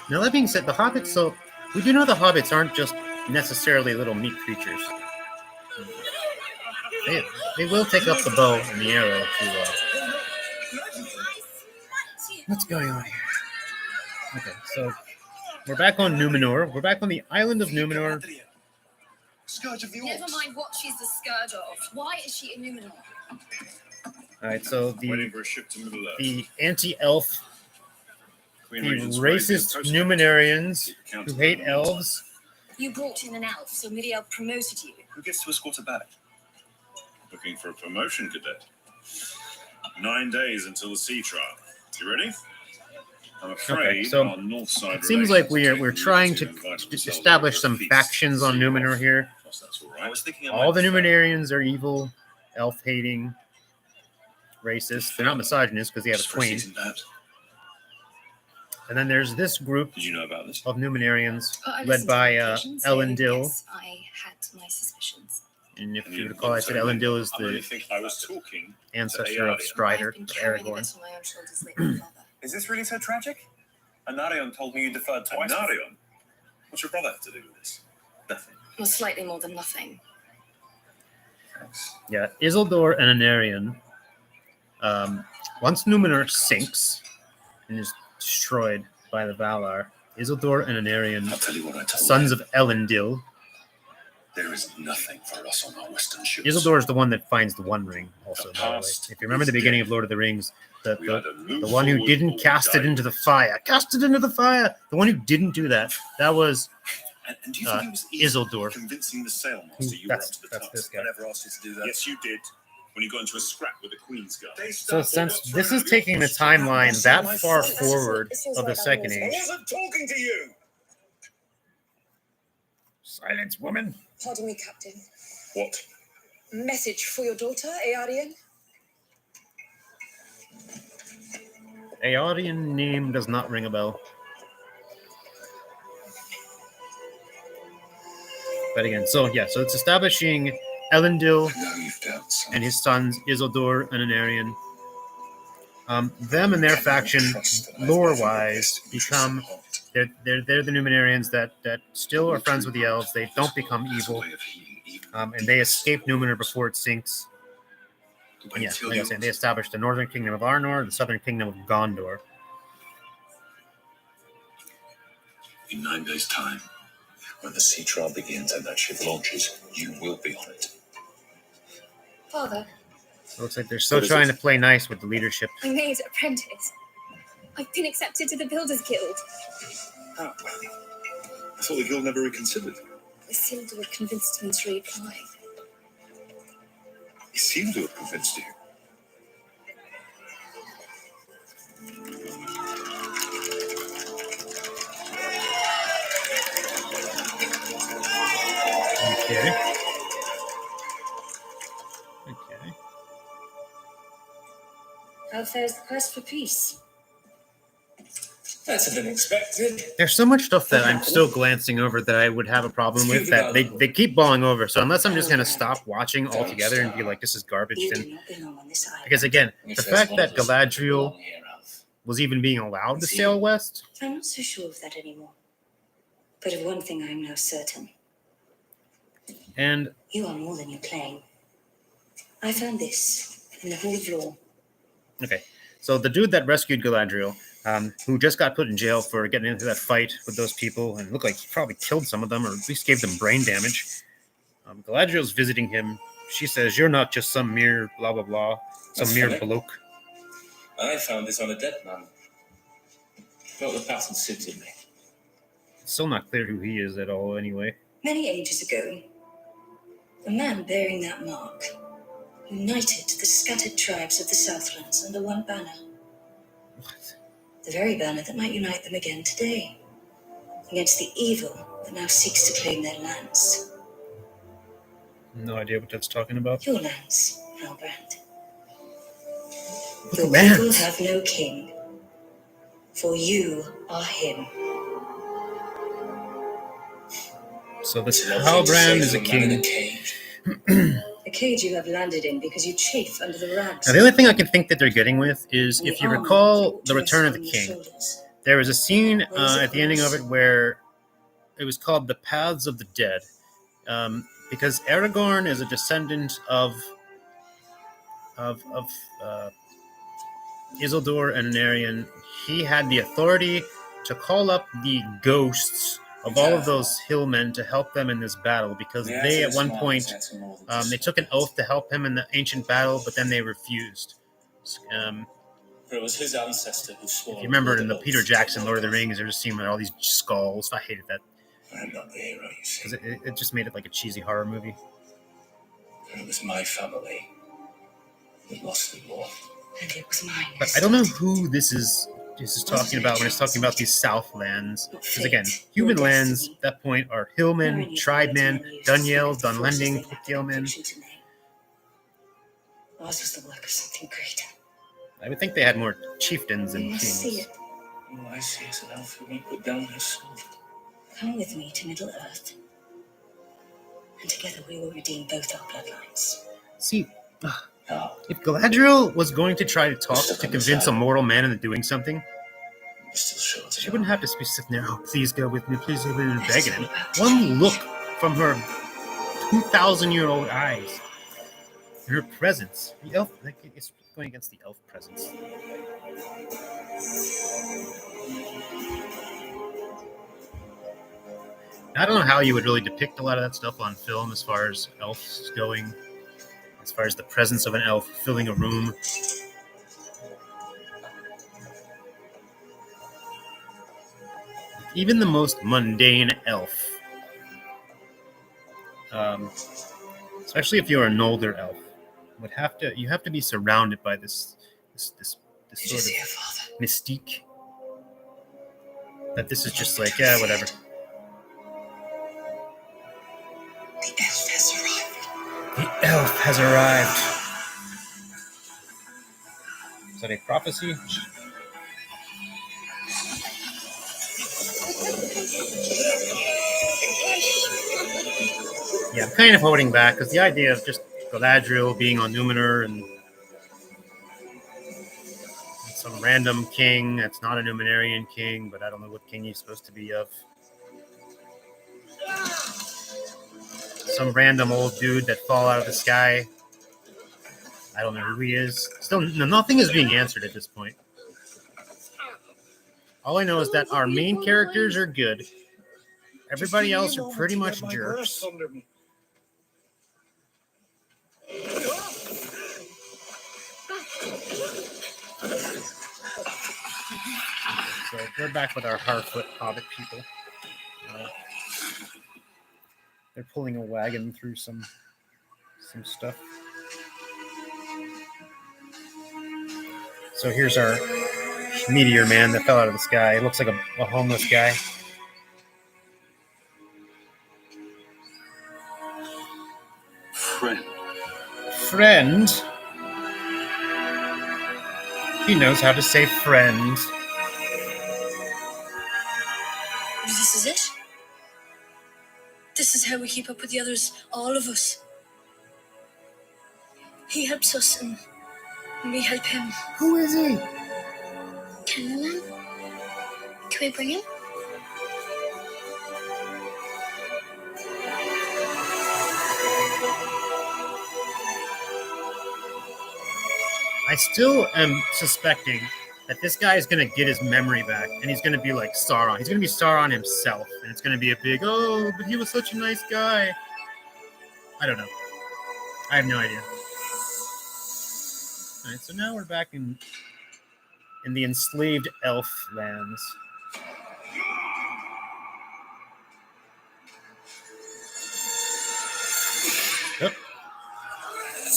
Now, that being said, the hobbits. So we do know the hobbits aren't just necessarily little meat creatures. They will take up the bow and the arrow to. What's going on here? Okay, so we're back on Numenor. We're back on the island of Numenor. Scourge of the Never Orcs. mind what she's the scourge of. Why is she in Numenor? All right, so Waiting for a ship to Middle Earth. the anti-elf, Queen the Regent's raising racist post- Numenorians Count who to hate them. elves. You brought in an elf, so Miriel promoted you. Who gets to escort her back? Looking for a promotion, cadet. 9 days until the sea trial. You ready? I'm afraid so our north side It seems like relations we're take trying years to invite themselves establish over some a feast. factions on See Numenor off. here. That's all right. I was thinking I All the might Numenorians are evil, elf-hating, racist. They're not misogynists because they have a just for a queen. season, perhaps. And then there's this group Did you know about this? of Numenorians I led listened by to occasions, so Elendil. Yes, I had my suspicions. And if And you you recall, I said Elendil is I'm only the thinking I was talking. ancestor of I've Strider, been carrying Aragorn. this on my own shoulders lately, Father. Is this really so tragic? Anarion told me you deferred twice. Anarion? What's your brother have to do with this? Nothing. Well, slightly more than nothing. Yeah, Isildur and Anarion. Once Numenor sinks and is destroyed by the Valar, Isildur and Anarion, I'll tell you what I told sons you. of Elendil. There is nothing for us on our western shores. Isildur is the one that finds the One Ring, also, The by the way. past If you remember the is beginning dead. of Lord of the Rings, We the either move one who forward or didn't we cast it die. into the fire. Cast it into the fire! The one who didn't do that. That was And do you think it was easy Isildur. convincing the sailmaster you were up That's to the this task? guy. I never asked you to do that. Yes, you did. When you got into a scrap with the Queen's guard. So since this is taking the timeline that far forward of the Second Age... I wasn't talking to you. Silence, woman! Pardon me, Captain. What? Message for your daughter, Earian? Earian name does not ring a bell. But again, so it's establishing Elendil I know you've doubts. and his sons Isildur and Anarion. Them and their faction, lore-wise, become they're the Numenorians that still are friends with the elves. They don't become evil, and they escape Numenor before it sinks. And yeah, like I was saying, they established the northern kingdom of Arnor, the southern kingdom of Gondor. In 9 days' time, when the sea trial begins and that ship launches, you will be on it. Father, It looks like they're still trying to play nice with the leadership. I'm made apprentice. I've been accepted to the Builders Guild. How? I thought the guild never reconsidered. Isildur convinced me to reapply. He seemed to have convinced you. Okay. How fares the quest for peace? That's a bit expected. There's so much stuff that I'm still glancing over that I would have a problem with that they keep balling over. So unless I'm just going to stop watching altogether and be like, this is garbage, You then... do not belong on this island. Because again, the fact that Galadriel was even being allowed to sail west... I'm not so sure of that anymore. But of one thing I am now certain. And You are more than you claim. I found this in the Hall of Law. okay, so the dude that rescued Galadriel, who just got put in jail for getting into that fight with those people, and looked like he probably killed some of them, or at least gave them brain damage. Galadriel's visiting him. She says, "You're not just some mere blah blah blah, some That's mere funny. bloke." I found this on a dead man. Felt the pattern suited me. It's still not clear who he is at all. Anyway, Many ages ago, a man bearing that mark united the scattered tribes of the Southlands under one banner. what? The very banner that might unite them again today against the evil that now seeks to claim their lands. No idea what that's talking about. Your lands, Halbrand. What Your lands? people have no king, for you are him. So this Halbrand is a king. A cage you have landed in because you chafe under the rags. Now, the only thing I can think that they're getting with is, and the if you armor recall you The Return of the dress on King, your shoulders. there was a scene at the ending of it where it was called The Paths of the Dead, because Aragorn is a descendant of Isildur and Anarion. He had the authority to call up the ghosts of all of those hillmen to help them in this battle, because they at one point they took an oath to help him in the ancient battle, but then they refused. It was his ancestor who swore. If you remember in the Peter Jackson Lord of the Rings, there was a scene with all these skulls. I hated that I'm not the hero, you see. because it just made it like a cheesy horror movie. It was my family that lost the war. And it was mine. But I don't know who this is talking about when it's talking about these Southlands. Because again, human lands at that point are hillmen, tribemen, Dunyel, Dunlending, Pictielmen. Ours was the work of something greater. I would think they had more chieftains than You must see kings. it. All I see is an elf who won't put down her sword. Come with me to Middle Earth. And together we will redeem both our bloodlines. See, No, if Galadriel was going to try to talk to convince a mortal man into doing something, you're still short. she wouldn't have to be sitting there, "Oh, please go with me, please go with me," and begging him. One look from her 2,000-year-old eyes. Her presence. The elf, like, it's going against the elf presence. I don't know how you would really depict a lot of that stuff on film as far as elves going, as far as the presence of an elf filling a room. Even the most mundane elf, especially if you're an older elf, you have to be surrounded by this sort of mystique. That this is just like, yeah, whatever. The elf has arrived. The elf has arrived. Is that a prophecy? Yeah, I'm kind of holding back because the idea of just Galadriel being on Numenor and some random king that's not a Numenorian king, but I don't know what king he's supposed to be of. Some random old dude that fall out of the sky. I don't know who he is. Still, nothing is being answered at this point. All I know is that our main characters are good. Everybody else are pretty much jerks. So we're back with our Harfoot Hobbit people. They're pulling a wagon through some stuff. So here's our meteor man that fell out of the sky. It looks like a homeless guy. Friend. He knows how to say friend. This is it. This is how we keep up with the others, all of us. He helps us and we help him. Who is he? Can we bring him? I still am suspecting that this guy is going to get his memory back, and he's going to be like Sauron. He's going to be Sauron himself, and it's going to be a big, oh, but he was such a nice guy. I don't know. I have no idea. All right, so now we're back in the enslaved elf lands. Yep.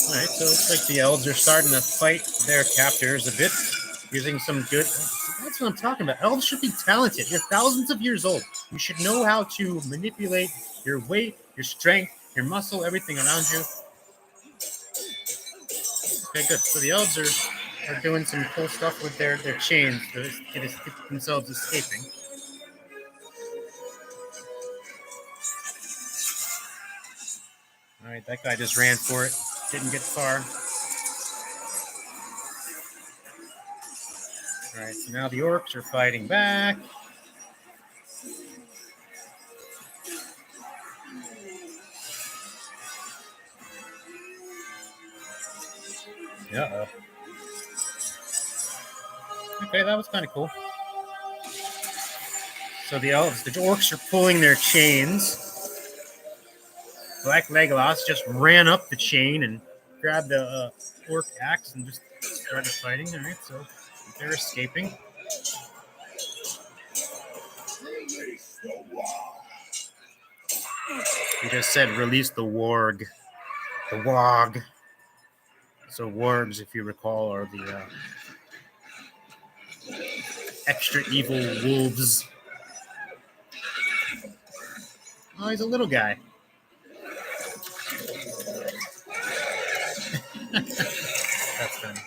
All right, so it looks like the elves are starting to fight their captors a bit, using some good... That's what I'm talking about. Elves should be talented. You're thousands of years old. You should know how to manipulate your weight, your strength, your muscle, everything around you. Okay, good. So the elves are doing some cool stuff with their chains to get themselves escaping. All right, that guy just ran for it. Didn't get far. All right, so now the orcs are fighting back. Uh-oh. Okay, that was kind of cool. So the orcs are pulling their chains. Black Legolas just ran up the chain and grabbed the orc axe and just started fighting. All right, so they're escaping. He just said, release the warg. The wog. So wargs, if you recall, are the extra evil wolves. Oh, he's a little guy. That's funny.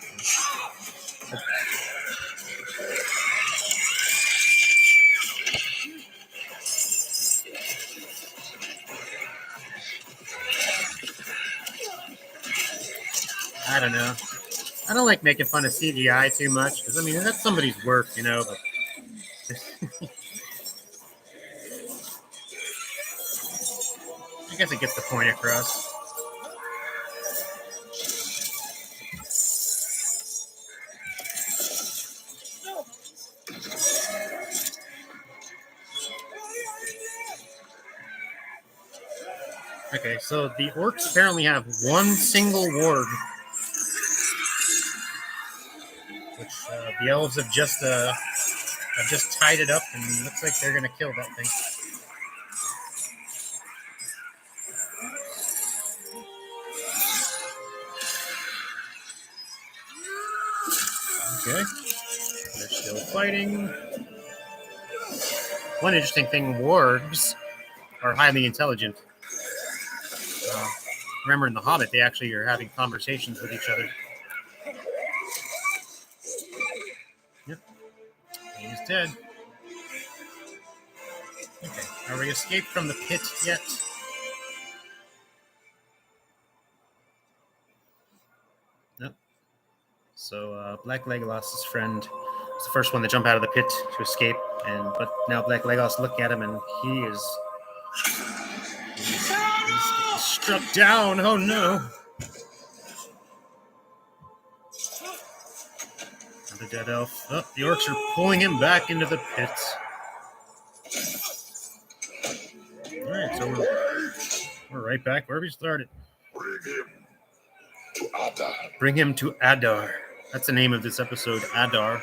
I don't know. I don't like making fun of CGI too much because, I mean, that's somebody's work, you know. But guess it gets the point across. Okay, so the orcs apparently have one single ward, which the elves have just tied it up, and looks like they're gonna kill that thing. Okay, they're still fighting. One interesting thing: wargs are highly intelligent. Remember, in The Hobbit, they actually are having conversations with each other. Yep, he's dead. Okay, are we escaped from the pit yet? Nope. So Black Legolas's friend was the first one to jump out of the pit to escape, but now Black Legolas looking at him, and he's struck down. Oh no! Another dead elf. Oh, the orcs are pulling him back into the pit. All right, so we're right back where we started. Bring him to Adar. That's the name of this episode, Adar.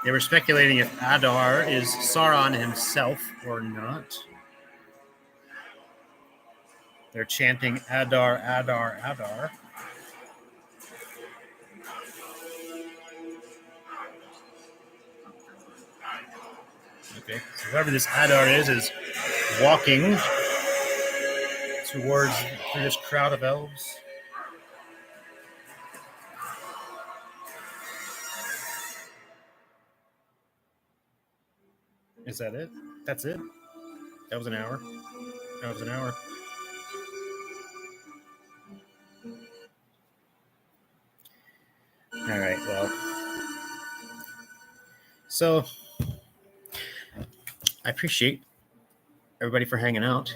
They were speculating if Adar is Sauron himself or not. They're chanting Adar, Adar, Adar. Okay, so whoever this Adar is walking through this crowd of elves. Is that it? That's it? That was an hour. That was an hour. All right, well. So, I appreciate everybody for hanging out.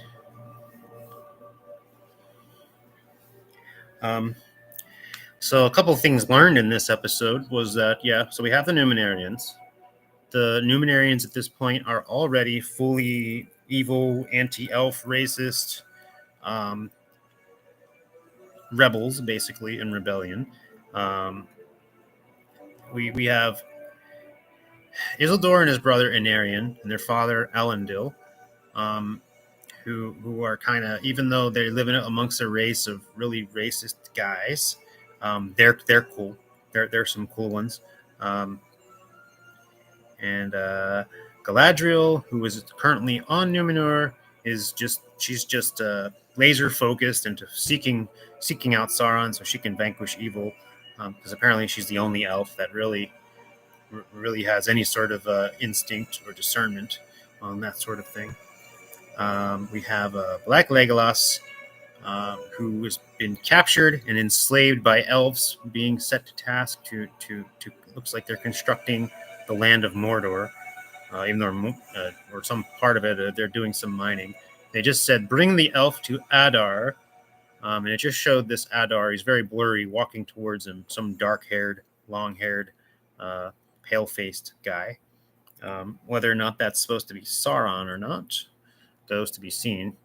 So a couple of things learned in this episode was that, so we have the Numenorians. The Numenorians at this point are already fully evil, anti-elf, racist rebels, basically, in rebellion. We have Isildur and his brother Anarion and their father Elendil, who are kind of, even though they live amongst a race of really racist guys, they're cool. They're some cool ones. And Galadriel, who is currently on Numenor, she's just laser focused into seeking out Sauron so she can vanquish evil. Because apparently she's the only elf that really has any sort of instinct or discernment on that sort of thing. We have Black Legolas, who has been captured and enslaved by elves, being set to task to looks like they're constructing the land of Mordor, even though or some part of it they're doing some mining. They just said, bring the elf to Adar, and it just showed this Adar. He's very blurry, walking towards him, some dark-haired, long-haired, pale-faced guy. Whether or not that's supposed to be Sauron or not goes to be seen.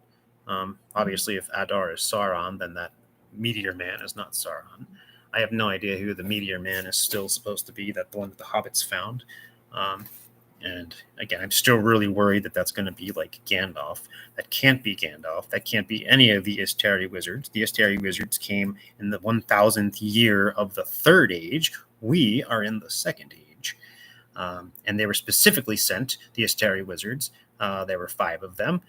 Obviously, if Adar is Sauron, then that Meteor Man is not Sauron. I have no idea who the Meteor Man is still supposed to be, that the one that the hobbits found. And again, I'm still really worried that that's going to be like Gandalf. That can't be Gandalf. That can't be any of the Istari wizards. The Istari wizards came in the 1000th year of the Third Age. We are in the Second Age. And they were specifically sent, the Istari wizards. There were 5 of them.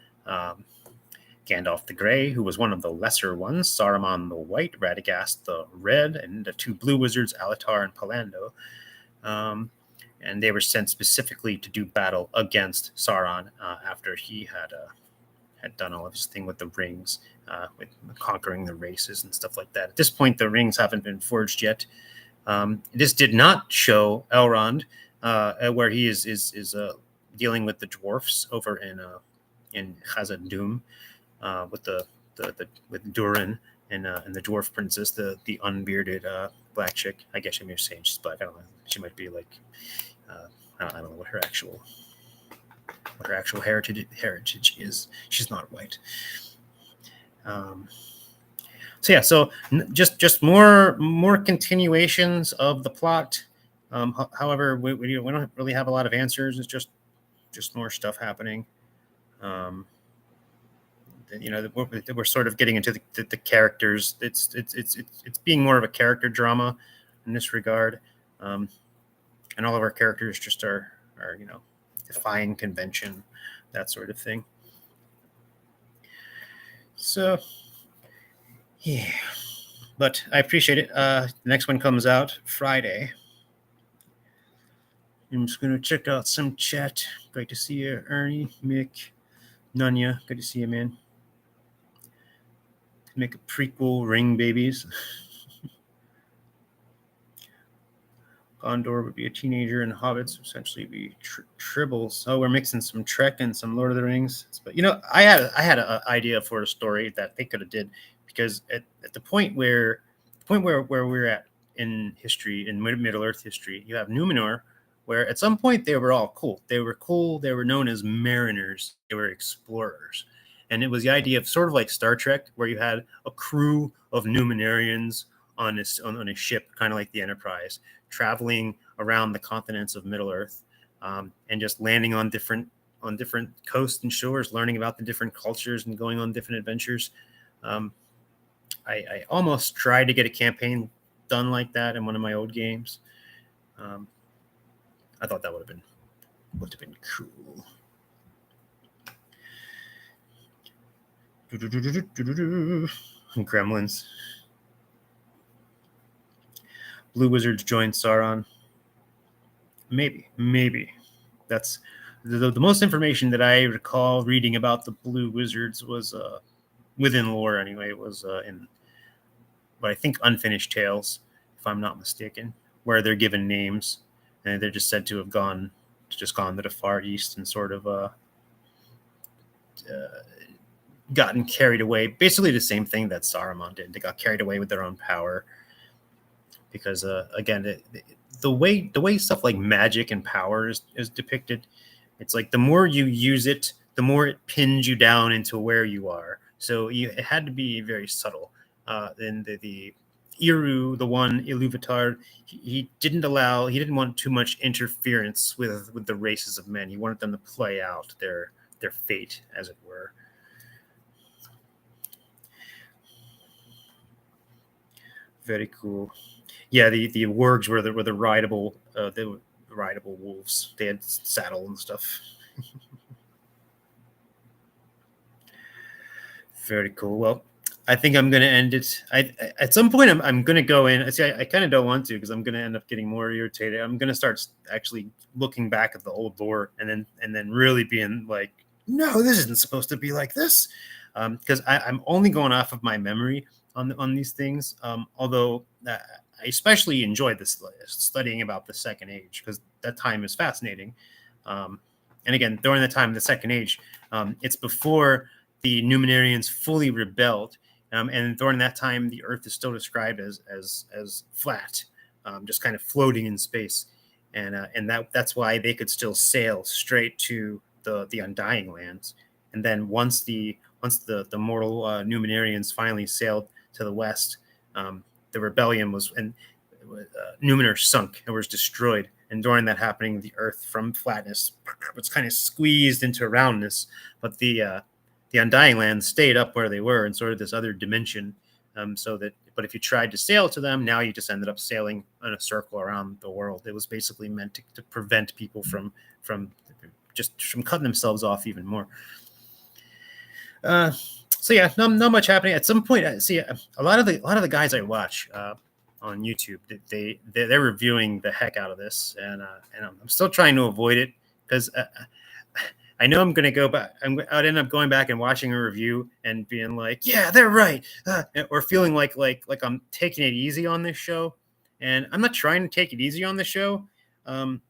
Gandalf the Grey, who was one of the lesser ones, Saruman the White, Radagast the Red, and the 2 blue wizards, Alatar and Palando. And they were sent specifically to do battle against Sauron after he had done all of his thing with the rings, with conquering the races and stuff like that. At this point, the rings haven't been forged yet. This did not show Elrond, where he is dealing with the dwarfs over in Khazad-dûm. with Durin and the dwarf princess, the unbearded black chick. I guess I'm saying she's black. I don't know. She might be like I don't know what her actual heritage is. She's not white. So just more continuations of the plot. However, we don't really have a lot of answers. It's just more stuff happening. We're sort of getting into the characters. It's being more of a character drama in this regard, and all of our characters just are defying convention, that sort of thing. So yeah, but I appreciate it. The next one comes out Friday. I'm just gonna check out some chat. Great to see you, Ernie, Mick, Nunya. Good to see you, man. Make a prequel, Ring Babies. Gondor would be a teenager, and hobbits would essentially be tribbles. Oh, we're mixing some Trek and some Lord of the Rings. But I had an idea for a story that they could have did, because at the point where we're at in history, in Middle Earth history, you have Numenor, where at some point they were all cool. They were cool. They were known as mariners. They were explorers. And it was the idea of sort of like Star Trek, where you had a crew of Numenorians on a ship, kind of like the Enterprise, traveling around the continents of Middle Earth, and just landing on different coasts and shores, learning about the different cultures and going on different adventures. I almost tried to get a campaign done like that in one of my old games. I thought that would have been cool. Gremlins. Blue wizards joined Sauron. Maybe. That's the most information that I recall reading about the blue wizards was within lore anyway. It was in what I think Unfinished Tales, if I'm not mistaken, where they're given names and they're just said to have gone to the far east and sort of gotten carried away. Basically the same thing that Saruman did. They got carried away with their own power. Because again, the way stuff like magic and power is depicted, it's like the more you use it, the more it pins you down into where you are. So it had to be very subtle. Then the Eru, the one Iluvatar, he didn't want too much interference with the races of men. He wanted them to play out their fate, as it were. Very cool. Yeah, the wargs were the rideable wolves. They had saddle and stuff. Very cool. Well, I think I'm going to end it. At some point, I'm going to go in. I kind of don't want to, because I'm going to end up getting more irritated. I'm going to start actually looking back at the old lore and then really being like, no, this isn't supposed to be like this, because I'm only going off of my memory on these things. Although I especially enjoyed this studying about the Second Age, because that time is fascinating. And again, during the time of the Second Age, it's before the Numenorians fully rebelled, and during that time, the Earth is still described as flat, just kind of floating in space, and that's why they could still sail straight to the Undying Lands. And then once the mortal Numenorians finally sailed to the west, the rebellion Numenor sunk and was destroyed. And during that happening, the Earth from flatness was kind of squeezed into roundness, but the Undying Lands stayed up where they were in sort of this other dimension. But if you tried to sail to them, now you just ended up sailing in a circle around the world. It was basically meant to prevent people from cutting themselves off even more. So yeah, not much happening. At some point, I see a lot of the guys I watch on YouTube, they're reviewing the heck out of this, and I'm still trying to avoid it, because I know I'm going to go back. I'd end up going back and watching a review and being like, yeah, they're right, or feeling like I'm taking it easy on this show, and I'm not trying to take it easy on the show. I'm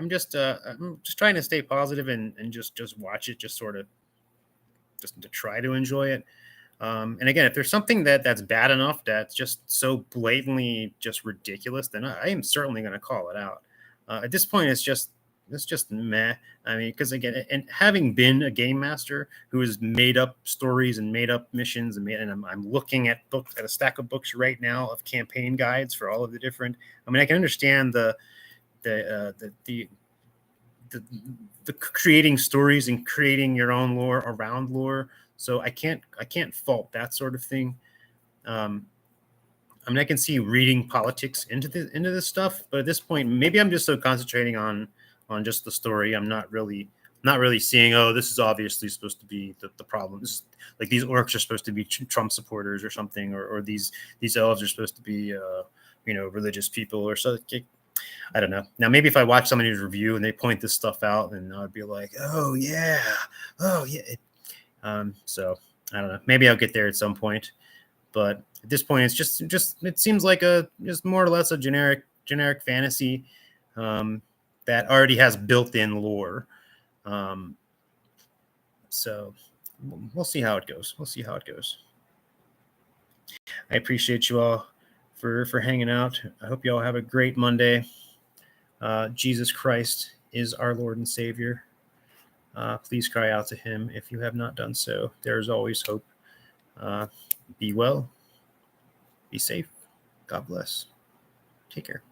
just trying to stay positive and just watch it, just sort of just to try to enjoy it. And again, if there's something that's bad enough that's just so blatantly just ridiculous, then I am certainly going to call it out. At this point, it's just meh. I mean, because again, and having been a game master who has made up stories and made up missions, and I'm looking at a stack of books right now of campaign guides for all of the different. I mean, I can understand the creating stories and creating your own lore around lore. So I can't fault that sort of thing. I mean, I can see reading politics into this stuff, but at this point, maybe I'm just so concentrating on just the story. I'm not really seeing, oh, this is obviously supposed to be the problem. This is, like, these orcs are supposed to be Trump supporters or something, or these elves are supposed to be religious people or so. I don't know. Now, maybe if I watch somebody's review and they point this stuff out, then I'd be like, oh yeah. So I don't know. Maybe I'll get there at some point, but at this point, it's just it seems like just more or less a generic fantasy that already has built-in lore. So we'll see how it goes. I appreciate you all for hanging out. I hope you all have a great Monday. Jesus Christ is our Lord and Savior. Please cry out to him if you have not done so. There is always hope. Be well. Be safe. God bless. Take care.